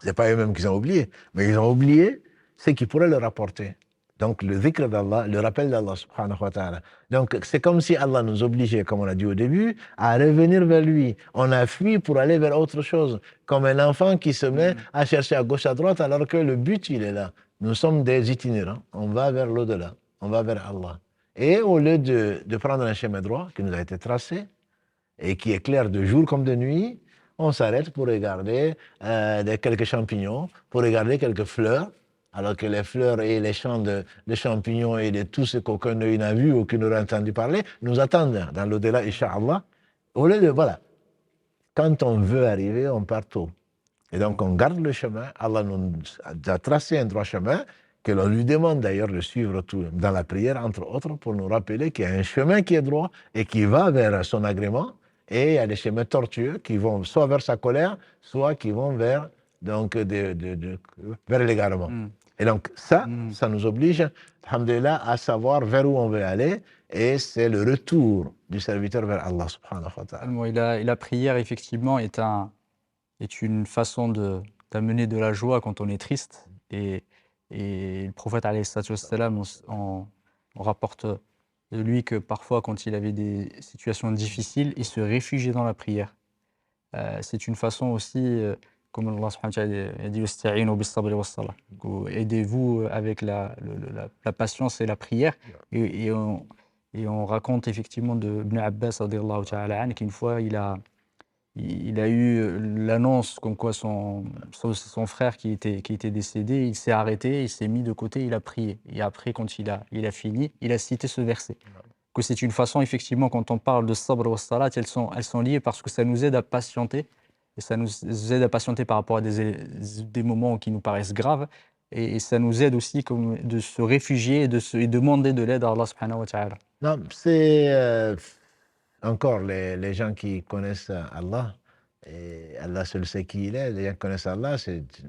Ce n'est pas eux-mêmes qu'ils ont oublié, mais ils ont oublié ce qui pourrait leur apporter. Donc, le dhikr d'Allah, le rappel d'Allah subhanahu wa ta'ala. Donc, c'est comme si Allah nous obligeait, comme on a dit au début, à revenir vers lui. On a fui pour aller vers autre chose. Comme un enfant qui se met à chercher à gauche, à droite, alors que le but, il est là. Nous sommes des itinérants. On va vers l'au-delà. On va vers Allah. Et au lieu de prendre un chemin droit qui nous a été tracé et qui est clair de jour comme de nuit, on s'arrête pour regarder quelques champignons, pour regarder quelques fleurs, alors que les fleurs et les champs de champignons et de tout ce qu'aucun œil n'a vu ou aucun n'aura entendu parler, nous attendent dans l'au-delà, Inch'Allah. Au lieu de, voilà, quand on veut arriver, on part tôt. Et donc, on garde le chemin. Allah nous a tracé un droit chemin, que l'on lui demande d'ailleurs de suivre tout dans la prière, entre autres, pour nous rappeler qu'il y a un chemin qui est droit et qui va vers son agrément. Et il y a des chemins tortueux qui vont soit vers sa colère, soit qui vont vers, donc, vers l'égarement. Et donc, ça nous oblige, alhamdulillah, à savoir vers où on veut aller. Et c'est le retour du serviteur vers Allah subhanahu wa ta'ala. Et la prière, effectivement, est une façon d'amener de la joie quand on est triste. Et le prophète, alayhi salatu wassalam, on rapporte de lui que parfois, quand il avait des situations difficiles, il se réfugiait dans la prière. C'est une façon aussi, comme Allah subhanahu wa ta'ala a dit, Wasta'inu bis-sabri was-salah. Aidez-vous avec la patience et la prière. Et on raconte effectivement de Ibn Abbas radiyallahu ta'ala anhu qu'une fois il a eu l'annonce comme quoi son frère qui était décédé, il s'est arrêté, il s'est mis de côté, il a prié. Et après, quand il a fini, il a cité ce verset. Que c'est une façon, effectivement, quand on parle de sabr wa salat, elles sont liées parce que ça nous aide à patienter. Et ça nous aide à patienter par rapport à des moments qui nous paraissent graves. Et ça nous aide aussi de se réfugier et de demander de l'aide à Allah subhanahu wa ta'ala. Non, c'est encore les gens qui connaissent Allah, et Allah seul sait qui il est, les gens qui connaissent Allah,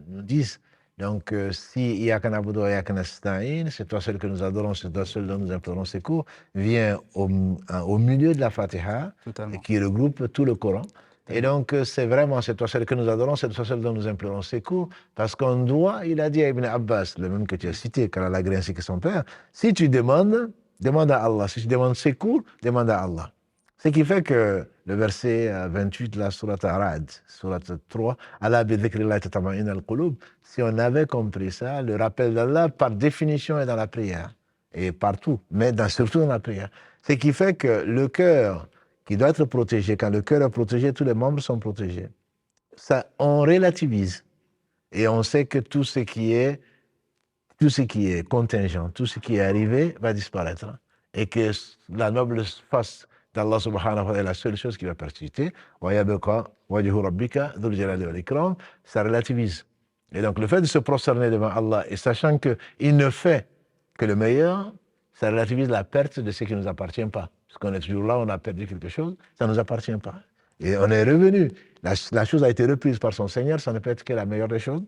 nous disent, donc si Iyaka na'budu wa Iyaka nasta'in, c'est toi seul que nous adorons, c'est toi seul dont nous implorons secours, vient au milieu de la Fatiha, et qui regroupe tout le Coran. Et donc, c'est toi seul que nous adorons, c'est toi seul dont nous implorons secours, parce qu'on doit, il a dit à Ibn Abbas, le même que tu as cité, car Allah a ainsi que son père, si tu demande à Allah. Si tu demandes secours, demande à Allah. Ce qui fait que le verset 28 de la sourate Arad, sourate 3, Allah bi dhikrillah tatma'innu al-qulub, si on avait compris ça, le rappel d'Allah, par définition, est dans la prière. Et partout, mais surtout dans la prière. Ce qui fait que le cœur, qui doit être protégé, quand le cœur est protégé, tous les membres sont protégés. Ça, on relativise. Et on sait que tout ce qui est contingent, tout ce qui est arrivé va disparaître. Et que la noble face d'Allah subhanahu wa ta'ala est la seule chose qui va persister. Ça relativise. Et donc le fait de se prosterner devant Allah et sachant qu'il ne fait que le meilleur, ça relativise la perte de ce qui ne nous appartient pas. Parce qu'on est toujours là, on a perdu quelque chose, ça ne nous appartient pas. Et on est revenu. La chose a été reprise par son Seigneur, ça ne peut être que la meilleure des choses.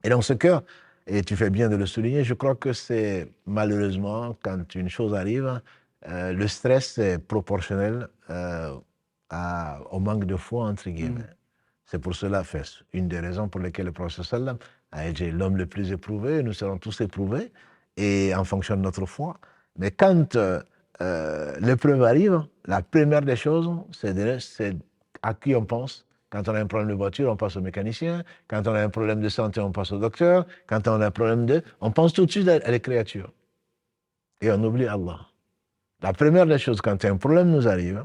Et dans ce cœur, et tu fais bien de le souligner, je crois que c'est malheureusement, quand une chose arrive, le stress est proportionnel au manque de foi, entre guillemets. C'est pour cela, une des raisons pour lesquelles le prophète sallam a été l'homme le plus éprouvé, nous serons tous éprouvés, et en fonction de notre foi. Mais quand l'épreuve arrive, la première des choses, c'est à qui on pense. Quand on a un problème de voiture, on passe au mécanicien. Quand on a un problème de santé, on passe au docteur. Quand on a un problème on pense tout de suite à les créatures. Et on oublie Allah. La première des choses, quand un problème nous arrive,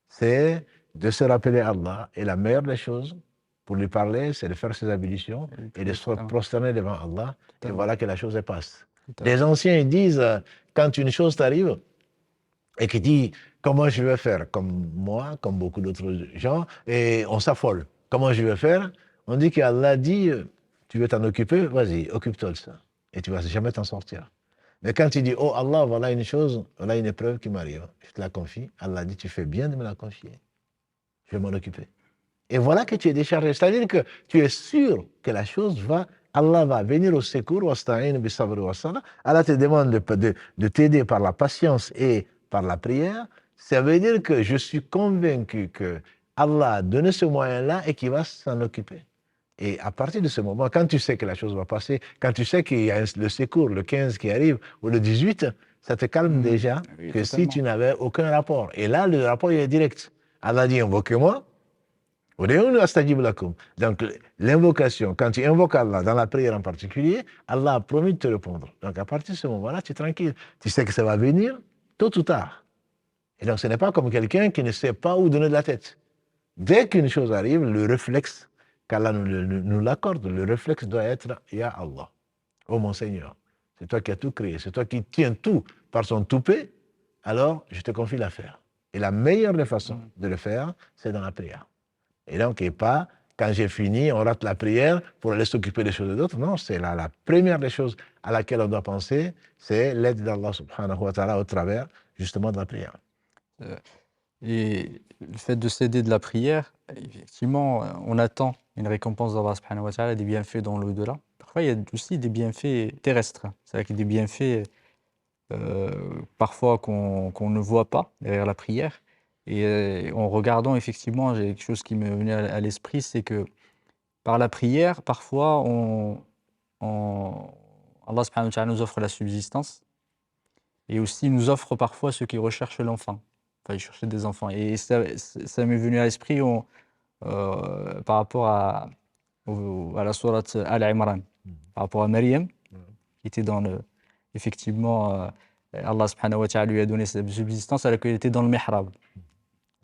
c'est de se rappeler Allah. Et la meilleure des choses, pour lui parler, c'est de faire ses ablutions et de se prosterner devant Allah. Et voilà que la chose passe. Les anciens, ils disent, quand une chose t'arrive, et qui dit comment je vais faire, comme moi, comme beaucoup d'autres gens, et on s'affole. Comment je vais faire? On dit qu'Allah dit, tu veux t'en occuper, vas-y, occupe-toi de ça. Et tu ne vas jamais t'en sortir. Mais quand il dit, oh Allah, voilà une chose, voilà une épreuve qui m'arrive, je te la confie, Allah dit, tu fais bien de me la confier. Je vais m'en occuper. Et voilà que tu es déchargé. C'est-à-dire que tu es sûr que la chose Allah va venir au secours, Allah te demande de t'aider par la patience et par la prière. Ça veut dire que je suis convaincu que Allah a donné ce moyen-là et qu'il va s'en occuper. Et à partir de ce moment, quand tu sais que la chose va passer, quand tu sais qu'il y a le secours, le 15 qui arrive, ou le 18, ça te calme déjà que si tu n'avais aucun rapport. Et là, le rapport, il est direct. Allah dit, invoquez-moi. Donc, l'invocation, quand tu invoques Allah, dans la prière en particulier, Allah a promis de te répondre. Donc, à partir de ce moment-là, tu es tranquille. Tu sais que ça va venir tôt ou tard. Et donc, ce n'est pas comme quelqu'un qui ne sait pas où donner de la tête. Dès qu'une chose arrive, le réflexe qu'Allah nous l'accorde, le réflexe doit être « Ya Allah, oh mon Seigneur, c'est toi qui as tout créé, c'est toi qui tiens tout par son toupet, alors je te confie l'affaire. » Et la meilleure des façons de le faire, c'est dans la prière. Et donc, et pas, quand j'ai fini, on rate la prière pour aller s'occuper des choses d'autres. Non, c'est la première des choses à laquelle on doit penser, c'est l'aide d'Allah subhanahu wa ta'ala au travers, justement, de la prière. Et le fait de céder de la prière, effectivement, on attend une récompense d'Allah subhanahu wa ta'ala, des bienfaits dans l'au-delà. Parfois, il y a aussi des bienfaits terrestres. C'est-à-dire qu'il y a des bienfaits, parfois, qu'on ne voit pas derrière la prière. Et en regardant, effectivement, j'ai quelque chose qui me venait à l'esprit, c'est que par la prière, parfois, Allah subhanahu wa ta'ala nous offre la subsistance et aussi nous offre parfois ceux qui recherchent l'enfant. Enfin, ils cherchaient des enfants. Et ça m'est venu à l'esprit par rapport à la sourate Al-Imran, par rapport à Maryam, qui était dans effectivement, Allah subhanahu wa ta'ala lui a donné sa subsistance alors qu'elle était dans le mihrab.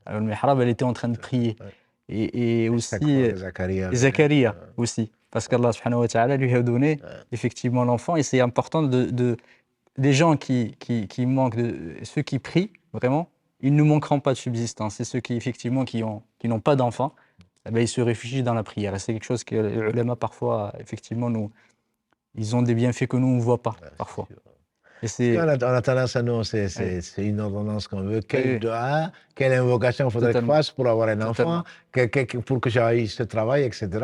Alors, le mihrab, elle était en train de prier. Et aussi Zacharia aussi, parce qu'Allah subhanahu wa ta'ala lui a donné effectivement l'enfant. Et c'est important des gens qui manquent, ceux qui prient, vraiment, ils ne manqueront pas de subsistance. Et ceux qui, effectivement, qui n'ont pas d'enfants, eh bien, ils se réfugient dans la prière. Et c'est quelque chose que les ulama, parfois, effectivement, ils ont des bienfaits que nous, on ne voit pas, parfois. Et on a tendance à nous, c'est une ordonnance qu'on veut. Quelle dua, quelle invocation il faudrait que je fasse pour avoir un enfant, pour que j'aille ce travail, etc. Tu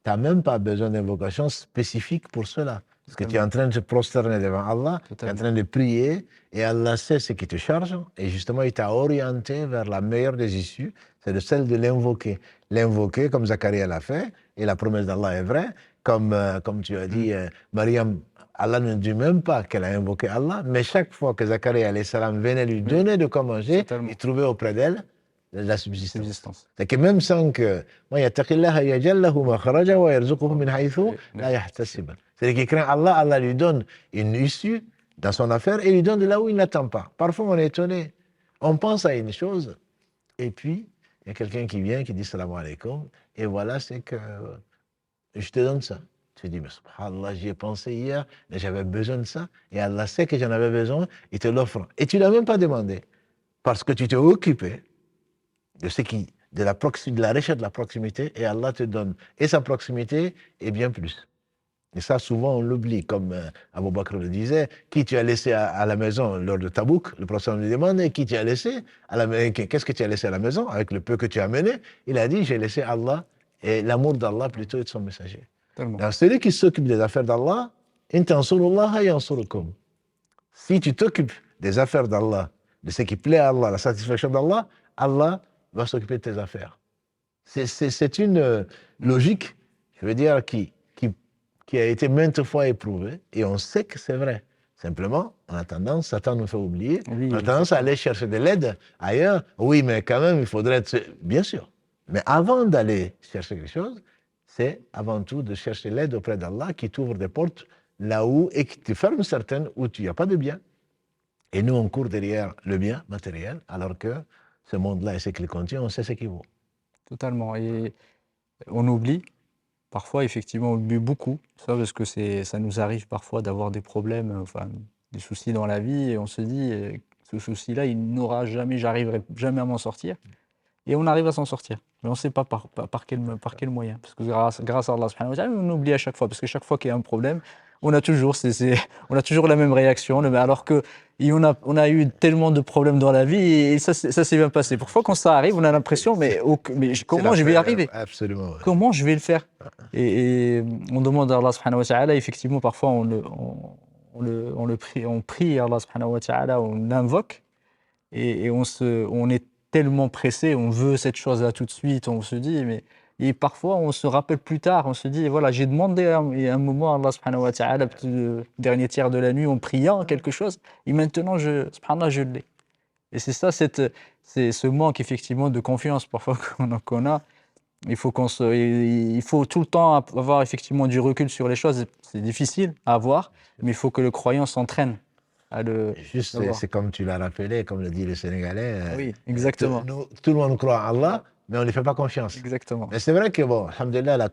n'as même pas besoin d'invocation spécifique pour cela. Parce que tu es en train de te prosterner devant Allah, tu es en train de prier, et Allah sait ce qui te charge, et justement, il t'a orienté vers la meilleure des issues, c'est celle de l'invoquer. L'invoquer comme Zacharia l'a fait, et la promesse d'Allah est vraie, comme tu as dit, Mariam Allah ne dit même pas qu'elle a invoqué Allah, mais chaque fois que Zacharie alayhi salam venait lui donner de quoi manger, il trouvait auprès d'elle la subsistance. C'est que même sans que c'est-à-dire qu'il craint Allah, Allah lui donne une issue dans son affaire et lui donne de là où il n'attend pas. Parfois on est étonné, on pense à une chose et puis il y a quelqu'un qui vient qui dit salam alaikum et voilà c'est que je te donne ça. Tu dis, mais subhanallah, j'y ai pensé hier, mais j'avais besoin de ça, et Allah sait que j'en avais besoin, il te l'offre. Et tu ne l'as même pas demandé, parce que tu t'es occupé de ce qui, de la recherche de la proximité, et Allah te donne. Et sa proximité est bien plus. Et ça, souvent, on l'oublie, comme Abu Bakr le disait, qui tu as laissé à la maison lors de Tabouk, le prophète lui demande, qui tu as laissé à la maison, qu'est-ce que tu as laissé à la maison, avec le peu que tu as amené? Il a dit, j'ai laissé Allah, et l'amour d'Allah plutôt et de son messager. Donc, celui qui s'occupe des affaires d'Allah, si tu t'occupes des affaires d'Allah, de ce qui plaît à Allah, la satisfaction d'Allah, Allah va s'occuper de tes affaires. C'est une logique, je veux dire, qui a été maintes fois éprouvée, et on sait que c'est vrai. Simplement, on a tendance, Satan nous fait oublier, on a tendance à aller chercher de l'aide ailleurs. Oui, mais quand même, il faudrait être... Bien sûr. Mais avant d'aller chercher quelque chose, c'est avant tout de chercher l'aide auprès d'Allah qui t'ouvre des portes là où, et qui te ferme certaines où il n'y a pas de bien. Et nous, on court derrière le bien matériel, alors que ce monde-là et ce qu'il contient, on sait ce qu'il vaut. Totalement. Et on oublie, parfois, effectivement, on oublie beaucoup, ça, parce que ça nous arrive parfois d'avoir des problèmes, enfin, des soucis dans la vie, et on se dit, ce souci-là, il n'aura jamais, j'arriverai jamais à m'en sortir. Et on arrive à s'en sortir. Mais on ne sait pas par quel moyen. Parce que grâce à Allah subhanahu wa ta'ala, on oublie à chaque fois. Parce que chaque fois qu'il y a un problème, on a toujours la même réaction. Alors qu'on a eu tellement de problèmes dans la vie et ça s'est bien passé. Parfois, quand ça arrive, on a l'impression, mais comment je vais y arriver? Absolument. Ouais. Comment je vais le faire? Et on demande à Allah subhanahu wa ta'ala, effectivement, parfois on prie à Allah subhanahu wa ta'ala, on l'invoque et on est tellement pressé, on veut cette chose-là tout de suite, on se dit, et parfois on se rappelle plus tard, on se dit, voilà, j'ai demandé à un moment à Allah subhanahu wa ta'ala, le dernier tiers de la nuit, en priant quelque chose, et maintenant, subhanallah, je l'ai. Et c'est ça, c'est ce manque effectivement de confiance parfois qu'on a. Il faut tout le temps avoir effectivement du recul sur les choses, c'est difficile à avoir, mais il faut que le croyant s'entraîne. Juste, c'est comme tu l'as rappelé, comme le dit le Sénégalais. Oui, exactement. Tout le monde croit en Allah, mais on ne lui fait pas confiance. Exactement. Mais c'est vrai que, bon, alhamdoulilah, la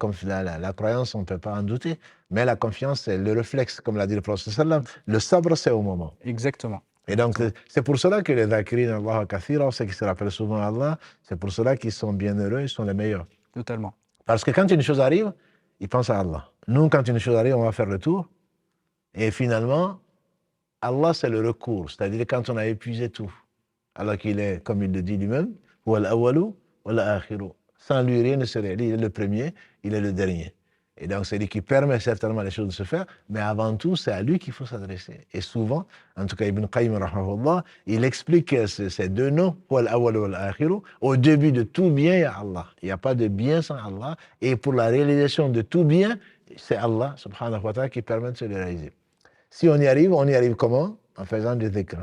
croyance, on ne peut pas en douter, mais la confiance, c'est le réflexe, comme l'a dit le prophète sallam. Le sabre, c'est au moment. Exactement. Et donc, c'est pour cela que les dhakirin, Allah kathira, ceux qui se rappellent souvent Allah, c'est pour cela qu'ils sont bienheureux, ils sont les meilleurs. Totalement. Parce que quand une chose arrive, ils pensent à Allah. Nous, quand une chose arrive, on va faire le tour, et finalement, Allah, c'est le recours, c'est-à-dire quand on a épuisé tout, alors qu'il est, comme il le dit lui-même, sans lui, rien ne serait. Il est le premier, il est le dernier. Et donc, c'est lui qui permet certainement les choses de se faire, mais avant tout, c'est à lui qu'il faut s'adresser. Et souvent, en tout cas, Ibn Qayyim, il explique ces deux noms, au début de tout bien, il y a Allah. Il n'y a pas de bien sans Allah. Et pour la réalisation de tout bien, c'est Allah, subhanahu wa ta'ala, qui permet de se le réaliser. Si on y arrive comment? En faisant du dhikr.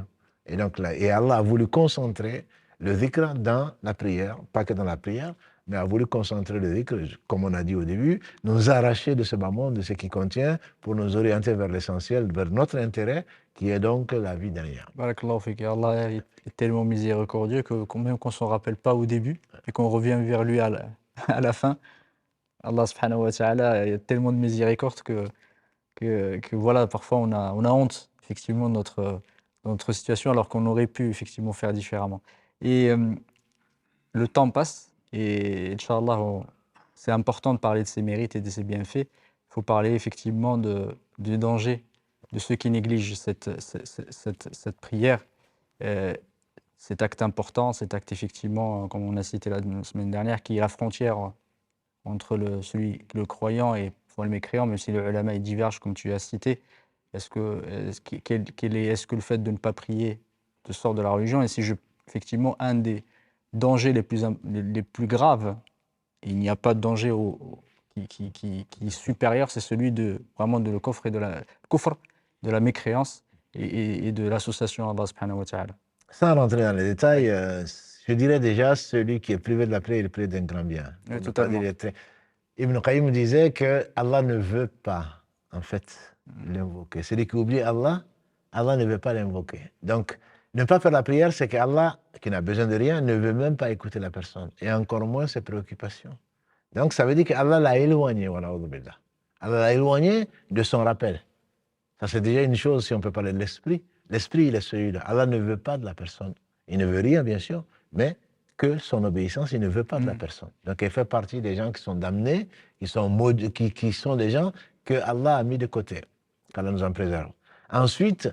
Et donc là, et Allah a voulu concentrer le dhikr dans la prière, pas que dans la prière, mais a voulu concentrer le dhikr, comme on a dit au début, nous arracher de ce bas monde, de ce qui contient, pour nous orienter vers l'essentiel, vers notre intérêt, qui est donc la vie derrière. Barakallahu fik. Allah est tellement miséricordieux que même qu'on ne s'en rappelle pas au début et qu'on revient vers lui à la fin, Allah subhanahu wa ta'ala, il y a tellement de miséricorde que voilà, parfois on a honte effectivement de notre situation alors qu'on aurait pu effectivement faire différemment. Et le temps passe et Inch'Allah, c'est important de parler de ses mérites et de ses bienfaits. Il faut parler effectivement du danger de ceux qui négligent cette prière, cet acte important, cet acte effectivement, comme on a cité la semaine dernière, qui est la frontière entre le croyant et le mécréant, même si le ulama diverge, comme tu as cité. Est-ce que le fait de ne pas prier te sort de la religion? Et effectivement, un des dangers les plus graves, et il n'y a pas de danger qui est supérieur, c'est celui vraiment de le kufr et de la kufr, de la mécréance et de l'association à Allah subhanahu wa ta'ala. Sans rentrer dans les détails, je dirais déjà celui qui est privé de la prière, il est privé d'un grand bien. Oui, Pour ne pas dire totalement. Ibn Qayyim disait que Allah ne veut pas, en fait, l'invoquer. Celui qui oublie Allah, Allah ne veut pas l'invoquer. Donc, ne pas faire la prière, c'est qu'Allah, qui n'a besoin de rien, ne veut même pas écouter la personne, et encore moins ses préoccupations. Donc, ça veut dire qu'Allah l'a éloigné, voilà, Allah l'a éloigné de son rappel. Ça, c'est déjà une chose, si on peut parler de l'esprit. L'esprit, il est celui-là. Allah ne veut pas de la personne. Il ne veut rien, bien sûr, mais que son obéissance, il ne veut pas de la personne. Donc, il fait partie des gens qui sont damnés, qui sont des gens que Allah a mis de côté, qu'Allah nous en préserve. Ensuite,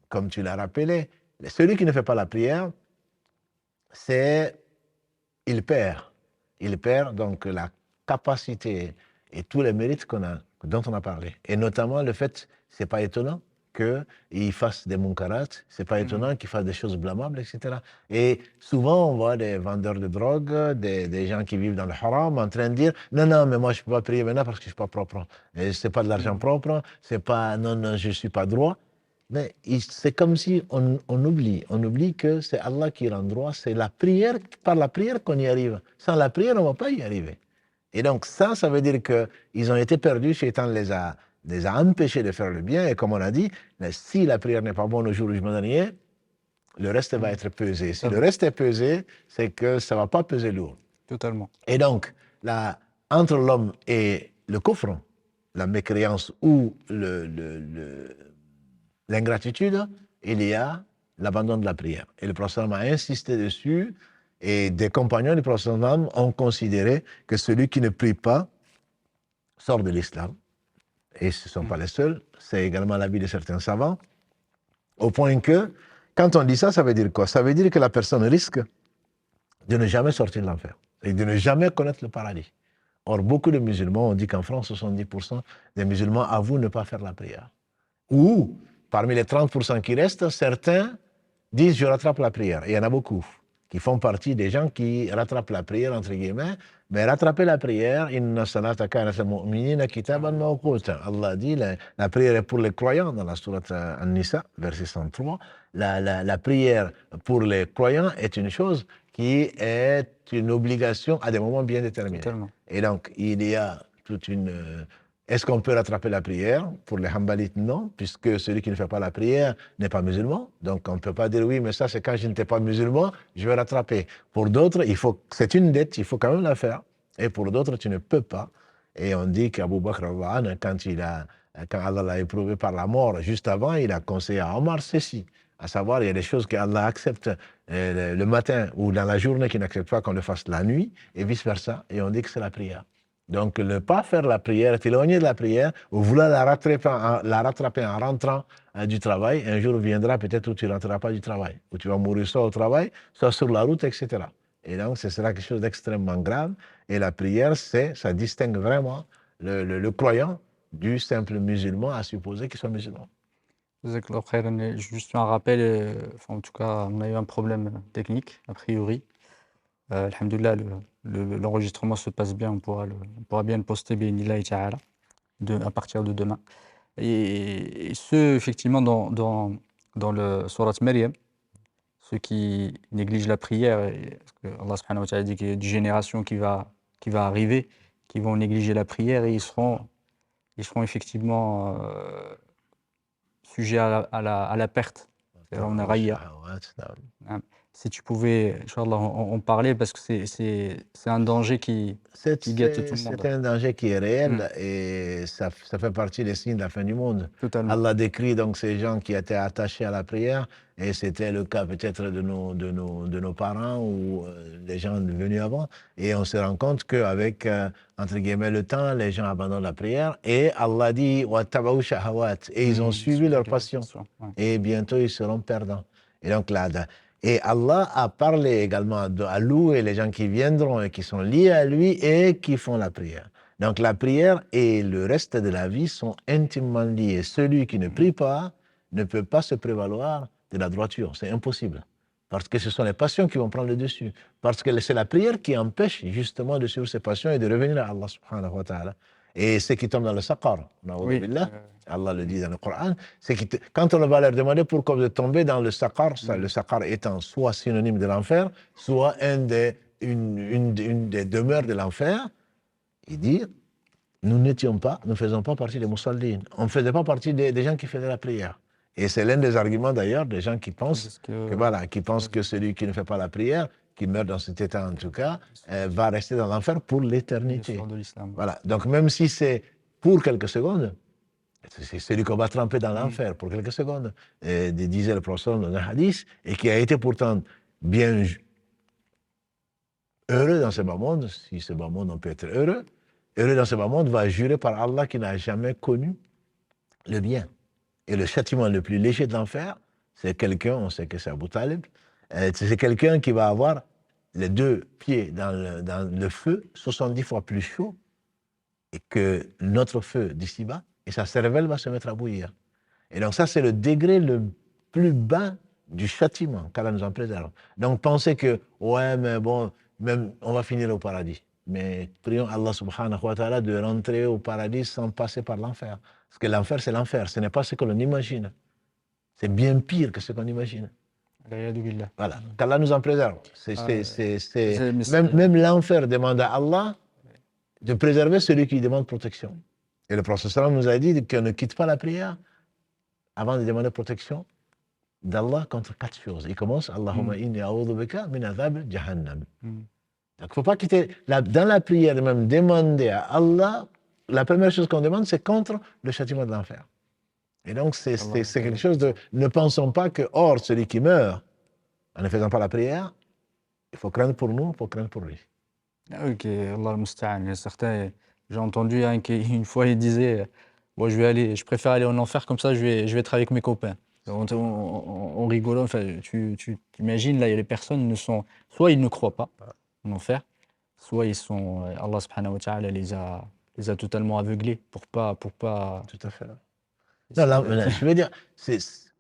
comme tu l'as rappelé, celui qui ne fait pas la prière, il perd. Il perd donc la capacité et tous les mérites dont on a parlé. Et notamment le fait, c'est pas étonnant qu'il fasse des munkarats, c'est pas étonnant qu'il fasse des choses blâmables, etc. Et souvent, on voit des vendeurs de drogue, des gens qui vivent dans le haram en train de dire « Non, non, mais moi, je peux pas prier maintenant parce que je suis pas propre. Et c'est pas de l'argent propre, c'est pas... Non, non, je suis pas droit. » Mais c'est comme si on oublie que c'est Allah qui rend droit, c'est la prière, par la prière qu'on y arrive. Sans la prière, on ne va pas y arriver. Et donc ça veut dire qu'ils ont été perdus, Shaitan les a empêchés de faire le bien, et comme on a dit, si la prière n'est pas bonne au jour du jugement dernier, le reste va être pesé. Si le reste est pesé, c'est que ça ne va pas peser lourd. Totalement. Et donc, entre l'homme et le kufr, la mécréance ou l'ingratitude, il y a l'abandon de la prière. Et le prophète a insisté dessus, et des compagnons du prophète ont considéré que celui qui ne prie pas sort de l'islam. Et ce ne sont pas les seuls, c'est également l'avis de certains savants, au point que, quand on dit ça, ça veut dire quoi? Ça veut dire que la personne risque de ne jamais sortir de l'enfer et de ne jamais connaître le paradis. Or, beaucoup de musulmans, on dit qu'en France, 70% des musulmans avouent ne pas faire la prière. Ou, parmi les 30% qui restent, certains disent « je rattrape la prière ». Et il y en a beaucoup qui font partie des gens qui rattrapent la prière, entre guillemets. Mais rattraper la prière, « Inna salata kanat al-mu'minina kitaban mawquta ». Allah dit la prière est pour les croyants dans la sourate An-Nisa, verset 103. La prière pour les croyants est une chose qui est une obligation à des moments bien déterminés. Totalement. Et donc, il y a toute une... Est-ce qu'on peut rattraper la prière? Pour les Hanbalites, non, puisque celui qui ne fait pas la prière n'est pas musulman. Donc, on ne peut pas dire oui, mais ça, c'est quand je n'étais pas musulman, je vais rattraper. Pour d'autres, c'est une dette, il faut quand même la faire. Et pour d'autres, tu ne peux pas. Et on dit qu'Abu Bakr, quand Allah l'a éprouvé par la mort, juste avant, il a conseillé à Omar ceci. À savoir, il y a des choses qu'Allah accepte le matin ou dans la journée qu'il n'accepte pas qu'on le fasse la nuit, et vice-versa. Et on dit que c'est la prière. Donc, ne pas faire la prière, t'éloigner de la prière, ou vouloir la rattraper en rentrant du travail, un jour viendra peut-être où tu ne rentreras pas du travail, où tu vas mourir soit au travail, soit sur la route, etc. Et donc, ce sera quelque chose d'extrêmement grave. Et la prière, ça distingue vraiment le croyant du simple musulman, à supposer qu'il soit musulman. Jazakallah khairan. Juste un rappel, en tout cas, on a eu un problème technique, a priori. Alhamdoulilah, l'enregistrement se passe bien, on pourra bien le poster bi'idhnillahi ta'ala à partir de demain. Et ceux, effectivement, dans le Surat Maryam, ceux qui négligent la prière, parce que Allah subhanahu wa ta'ala dit qu'il y a une génération qui va arriver, qui vont négliger la prière et ils seront effectivement sujets à la perte. On a raya. Si tu pouvais, Inch'Allah, en parler, parce que c'est un danger qui guette tout le monde. C'est un danger qui est réel et ça fait partie des signes de la fin du monde. Totalement. Allah décrit donc ces gens qui étaient attachés à la prière, et c'était le cas peut-être de nos parents ou des gens venus avant. Et on se rend compte qu'avec, entre guillemets, le temps, les gens abandonnent la prière. Et Allah dit « shahawat » et ils ont suivi leur passion. Ouais. Et bientôt, ils seront perdants. Et donc là, et Allah a parlé également à louer les gens qui viendront et qui sont liés à lui et qui font la prière. Donc la prière et le reste de la vie sont intimement liés. Celui qui ne prie pas ne peut pas se prévaloir de la droiture. C'est impossible. Parce que ce sont les passions qui vont prendre le dessus. Parce que c'est la prière qui empêche justement de suivre ces passions et de revenir à Allah subhanahu wa ta'ala. Et ceux qui tombent dans le saqar, Oui, Allah le dit dans le Coran, c'est que quand on va leur demander pourquoi vous êtes tombés dans le saqar, le saqar étant soit synonyme de l'enfer, soit une des demeures de l'enfer, il dit, nous ne faisons pas partie des musallines. On ne faisait pas partie des gens qui faisaient la prière. Et c'est l'un des arguments d'ailleurs des gens qui pensent que celui qui ne fait pas la prière, qui meurt dans cet état en tout cas, va rester dans l'enfer pour l'éternité. de l'islam. Voilà. Donc même si c'est pour quelques secondes, c'est celui qu'on va tremper dans l'enfer pour quelques secondes, disait le prophète dans un hadith, et qui a été pourtant bien heureux dans ce bas monde, si ce bas monde on peut être heureux dans ce bas monde, va jurer par Allah qui n'a jamais connu le bien. Et le châtiment le plus léger de l'enfer, c'est quelqu'un, on sait que c'est Abu Talib, c'est quelqu'un qui va avoir les deux pieds dans le feu 70 fois plus chaud et que notre feu d'ici-bas, et sa cervelle va se mettre à bouillir. Et donc ça, c'est le degré le plus bas du châtiment, qu'Allah nous en préserve. Donc pensez que, ouais, mais bon, même on va finir au paradis. Mais prions Allah subhanahu wa ta'ala de rentrer au paradis sans passer par l'enfer. Parce que l'enfer, c'est l'enfer. Ce n'est pas ce que l'on imagine. C'est bien pire que ce qu'on imagine. Voilà. Qu'Allah nous en préserve. Même l'enfer demande à Allah de préserver celui qui demande protection. Et le prophète nous a dit qu'on ne quitte pas la prière avant de demander protection d'Allah contre 4 choses. Il commence Allahumma inni a'udhu bika min adhab jahannam. Donc, il ne faut pas quitter, dans la prière même, demander à Allah, la première chose qu'on demande, c'est contre le châtiment de l'enfer. Et donc, c'est quelque chose de... Ne pensons pas que, or, celui qui meurt en ne faisant pas la prière, il faut craindre pour nous, il faut craindre pour lui. Ok, Allah musta'an. Certains, j'ai entendu un qui, une fois, il disait, bon, je préfère aller en enfer, comme ça, je vais être avec mes copains. En rigolant, enfin, tu imagines, là, les personnes soit ils ne croient pas en enfer, soit ils sont, Allah subhanahu wa ta'ala les a totalement aveuglés pour pas. Tout à fait. Non, là, je veux dire,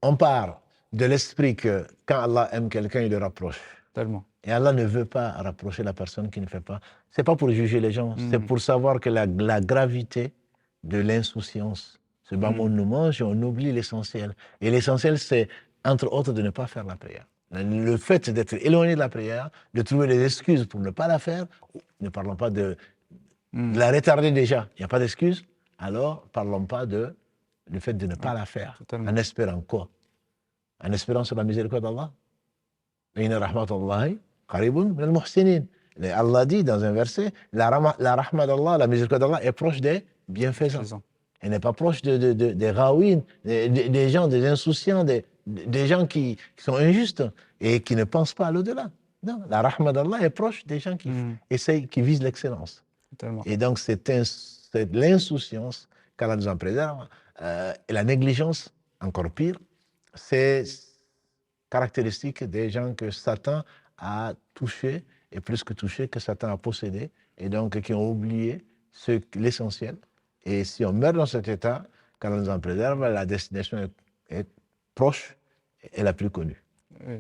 on part de l'esprit que quand Allah aime quelqu'un, il le rapproche. Tellement. Et Allah ne veut pas rapprocher la personne qui ne fait pas. C'est pas pour juger les gens, c'est pour savoir que la gravité de l'insouciance. Ce bas monde nous mange et on oublie l'essentiel. Et l'essentiel, c'est, entre autres, de ne pas faire la prière. Le fait d'être éloigné de la prière, de trouver des excuses pour ne pas la faire, ne parlons pas de la retarder déjà, il n'y a pas d'excuse, alors parlons pas du fait de ne pas la faire. Totalement. En espérant quoi? En espérant sur la miséricorde d'Allah. Inna rahmatullahi qaribun min al-muhsinin. Allah dit dans un verset, la rahma d'Allah, la miséricorde d'Allah est proche des bienfaisants. Elle n'est pas proche des rawin, des gens, des insouciants, des gens qui sont injustes et qui ne pensent pas à l'au-delà. Non, la rahma d'Allah est proche des gens qui essayent, qui visent l'excellence. Et donc c'est l'insouciance qu'Allah nous en préserve. Et la négligence, encore pire, c'est caractéristique des gens que Satan a touché, et plus que touché, que Satan a possédé, et donc qui ont oublié l'essentiel. Et si on meurt dans cet état, quand on nous en préserve, la destination est proche et la plus connue. Oui.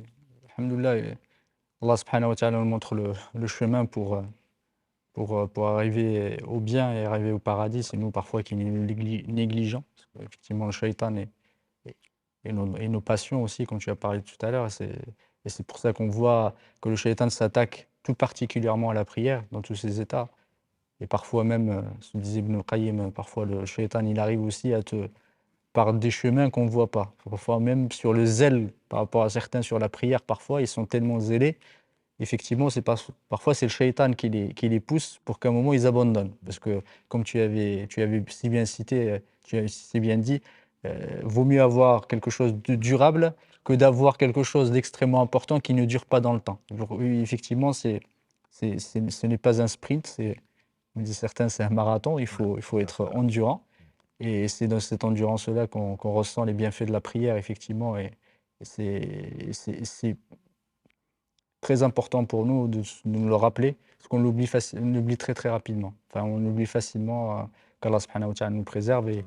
Alhamdoulilah, Allah subhanahu wa ta'ala nous montre le chemin pour arriver au bien et arriver au paradis. C'est nous parfois qui négligeons. Parce qu'effectivement, le shaitan et nos passions aussi, comme tu as parlé tout à l'heure. Et c'est pour ça qu'on voit que le shaitan s'attaque tout particulièrement à la prière dans tous ses états. Et parfois même, ce disait Ibn al-Qayyim, parfois le shaitan, il arrive aussi par des chemins qu'on ne voit pas. Parfois même sur le zèle, par rapport à certains sur la prière, parfois ils sont tellement zélés. Effectivement, parfois c'est le shaitan qui les pousse pour qu'à un moment ils abandonnent. Parce que comme tu avais si bien cité, tu as si bien dit, vaut mieux avoir quelque chose de durable que d'avoir quelque chose d'extrêmement important qui ne dure pas dans le temps. Effectivement, ce n'est pas un sprint, on dit certains, c'est un marathon, il faut être endurant. Et c'est dans cette endurance-là qu'on ressent les bienfaits de la prière, effectivement. Et c'est très important pour nous de nous le rappeler, parce qu'on l'oublie très très rapidement. Enfin, on oublie facilement qu'Allah subhanahu wa ta'ala nous préserve et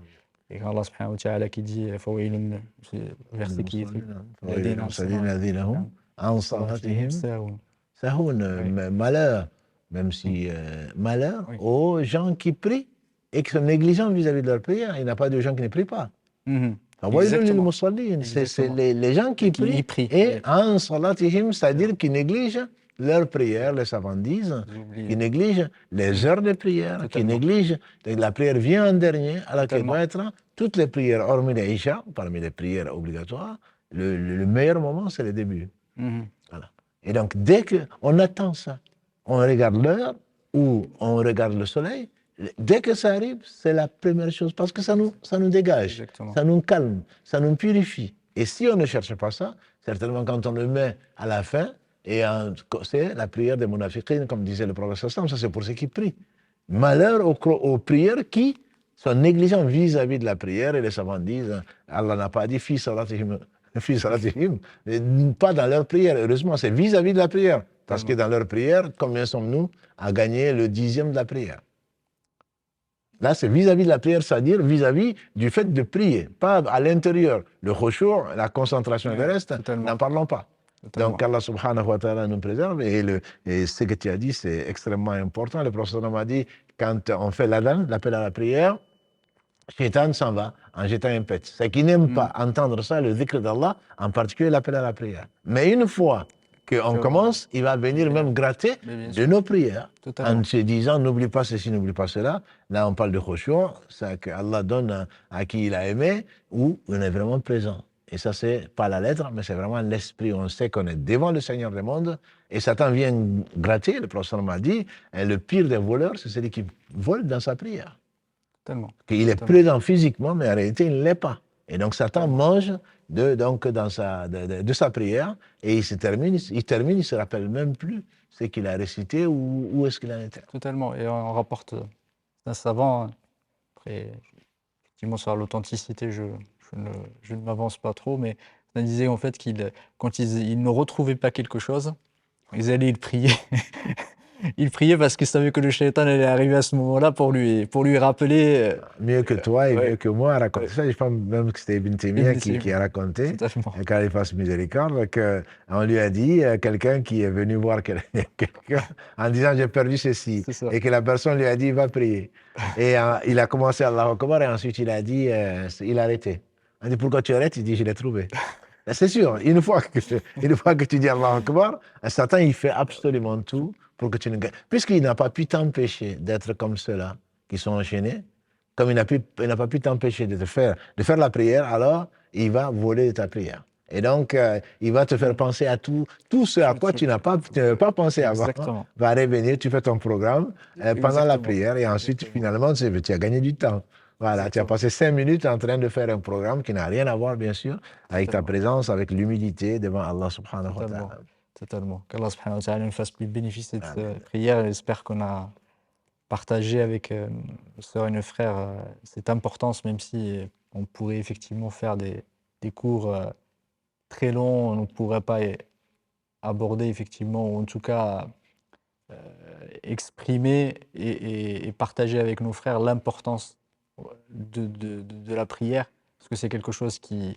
qu'Allah subhanahu wa ta'ala qui dit fawailun, c'est le verset qui est malheur, même si malheur aux gens qui prient et qui sont négligents vis-à-vis de leur prière. Il n'y a pas de gens qui ne prient pas. Exactement. C'est les gens qui prient prient. et en salatihim, c'est-à-dire qui négligent leur prière, les savants disent, qui négligent les heures de prière, qui négligent, la prière vient en dernier, alors qu'elle doit être toutes les prières, hormis les Isha, parmi les prières obligatoires, le meilleur moment, c'est le début. Voilà. Et donc, dès qu'on attend ça, on regarde l'heure ou on regarde le soleil, dès que ça arrive, c'est la première chose, parce que ça nous dégage, ça nous calme, ça nous purifie. Et si on ne cherche pas ça, certainement quand on le met à la fin, et c'est la prière des monafiqines, comme disait le prophète, ça c'est pour ceux qui prient. Malheur aux prières qui sont négligents vis-à-vis de la prière, et les savants disent, Allah n'a pas dit fi salatihim, pas dans leur prière, heureusement, c'est vis-à-vis de la prière. Parce que dans leur prière, combien sommes-nous à gagner le 10e de la prière? Là, c'est vis-à-vis de la prière, c'est-à-dire vis-à-vis du fait de prier, pas à l'intérieur. Le khushu', la concentration et le reste, n'en parlons pas. Donc, Allah subhanahu wa ta'ala nous préserve, et ce que tu as dit, c'est extrêmement important. Le prophète m'a dit, quand on fait l'adhan, l'appel à la prière, Shaitan s'en va en jetant un pet. C'est qu'il n'aime pas entendre ça, le dhikr d'Allah, en particulier l'appel à la prière. Mais une fois qu'on commence, il va venir même gratter de nos prières en se disant n'oublie pas ceci, n'oublie pas cela. Là, on parle de khushu', c'est qu'Allah donne à qui il a aimé, où on est vraiment présent. Et ça, c'est pas la lettre, mais c'est vraiment l'esprit. On sait qu'on est devant le Seigneur des mondes et Satan vient gratter. Le prophète m'a dit, et le pire des voleurs, c'est celui qui vole dans sa prière. Il est présent physiquement, mais en réalité, il ne l'est pas. Et donc, Satan mange de sa prière et il termine, il ne se rappelle même plus ce qu'il a récité ou où est-ce qu'il en était. Totalement. Et on rapporte d'un savant, après, effectivement, sur l'authenticité, je ne m'avance pas trop, mais on disait en fait quand ils ne retrouvaient pas quelque chose, ils allaient le prier. Il priait parce qu'il savait que le shaitan allait arriver à ce moment-là pour lui rappeler. Mieux que toi et mieux que moi à raconter ça. Je pense même que c'était Ibn Taymiyyah qui a raconté, quand il fasse miséricorde, qu'on lui a dit, quelqu'un qui est venu voir quelqu'un en disant j'ai perdu ceci, et que la personne lui a dit va prier. Et il a commencé à Allahu Akbar et ensuite il a dit, il a arrêté. On a dit pourquoi tu arrêtes? Il dit je l'ai trouvé. C'est sûr, une fois que tu dis Allahu Akbar, Satan il fait absolument tout pour que tu ne gagnes. Puisqu'il n'a pas pu t'empêcher d'être comme ceux-là qui sont enchaînés, comme il n'a pas pu t'empêcher de faire la prière, alors il va voler ta prière. Et donc, il va te faire penser à tout ce à quoi tu n'as pas pensé avant. Va revenir, tu fais ton programme pendant la prière et ensuite, finalement, tu as gagné du temps. Voilà, tu as passé 5 minutes en train de faire un programme qui n'a rien à voir, bien sûr, avec ta présence, avec l'humilité devant Allah subhanahu wa ta'ala. Totalement. Qu'Allah subhanahu wa ta'ala nous fasse plus bénéfice de cette prière. J'espère qu'on a partagé avec nos sœurs et nos frères cette importance, même si on pourrait effectivement faire des cours très longs, on ne pourrait pas aborder effectivement, ou en tout cas exprimer et partager avec nos frères l'importance de la prière, parce que c'est quelque chose qui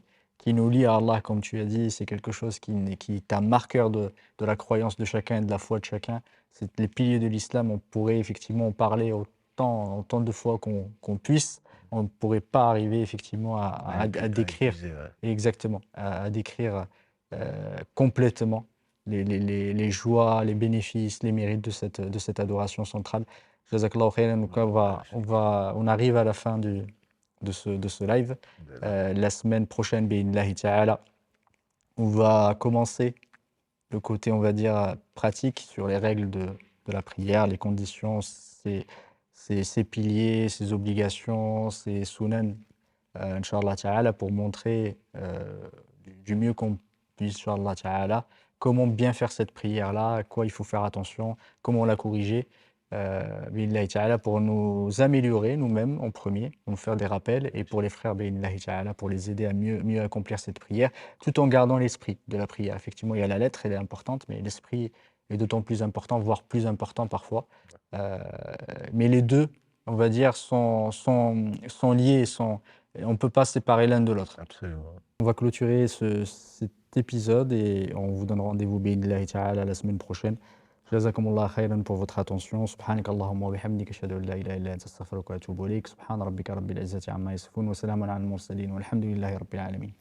nous lie à Allah, comme tu as dit, c'est quelque chose qui est un marqueur de la croyance de chacun et de la foi de chacun. C'est les piliers de l'islam, on pourrait effectivement en parler autant de fois qu'on puisse. On ne pourrait pas arriver effectivement à décrire, exactement, à décrire complètement les joies, les bénéfices, les mérites de cette adoration centrale. Jazakallahu khairan. Donc on arrive à la fin de ce live. La semaine prochaine, bi'idhnillahi ta'ala, on va commencer le côté, on va dire, pratique sur les règles de la prière, les conditions, ses piliers, ses obligations, ses sunan, Inch'Allah ta'ala, pour montrer du mieux qu'on puisse, Inch'Allah ta'ala, comment bien faire cette prière-là, à quoi il faut faire attention, comment la corriger, bi'idhnillahi ta'ala, pour nous améliorer nous-mêmes en premier, pour nous faire des rappels, et pour les frères, bi'idhnillahi ta'ala, pour les aider à mieux accomplir cette prière, tout en gardant l'esprit de la prière. Effectivement, il y a la lettre, elle est importante, mais l'esprit est d'autant plus important, voire plus important parfois. Mais les deux, on va dire, sont liés, on ne peut pas séparer l'un de l'autre. Absolument. On va clôturer cet épisode et on vous donne rendez-vous bi'idhnillahi ta'ala la semaine prochaine. جزاكم الله خيرا pour votre attention. سبحانك اللهم وبحمدك أشهد أن لا إله إلا أنت أستغفرك وأتوب إليك. سبحان ربك رب العزة عما يصفون وسلام على المرسلين والحمد لله رب العالمين.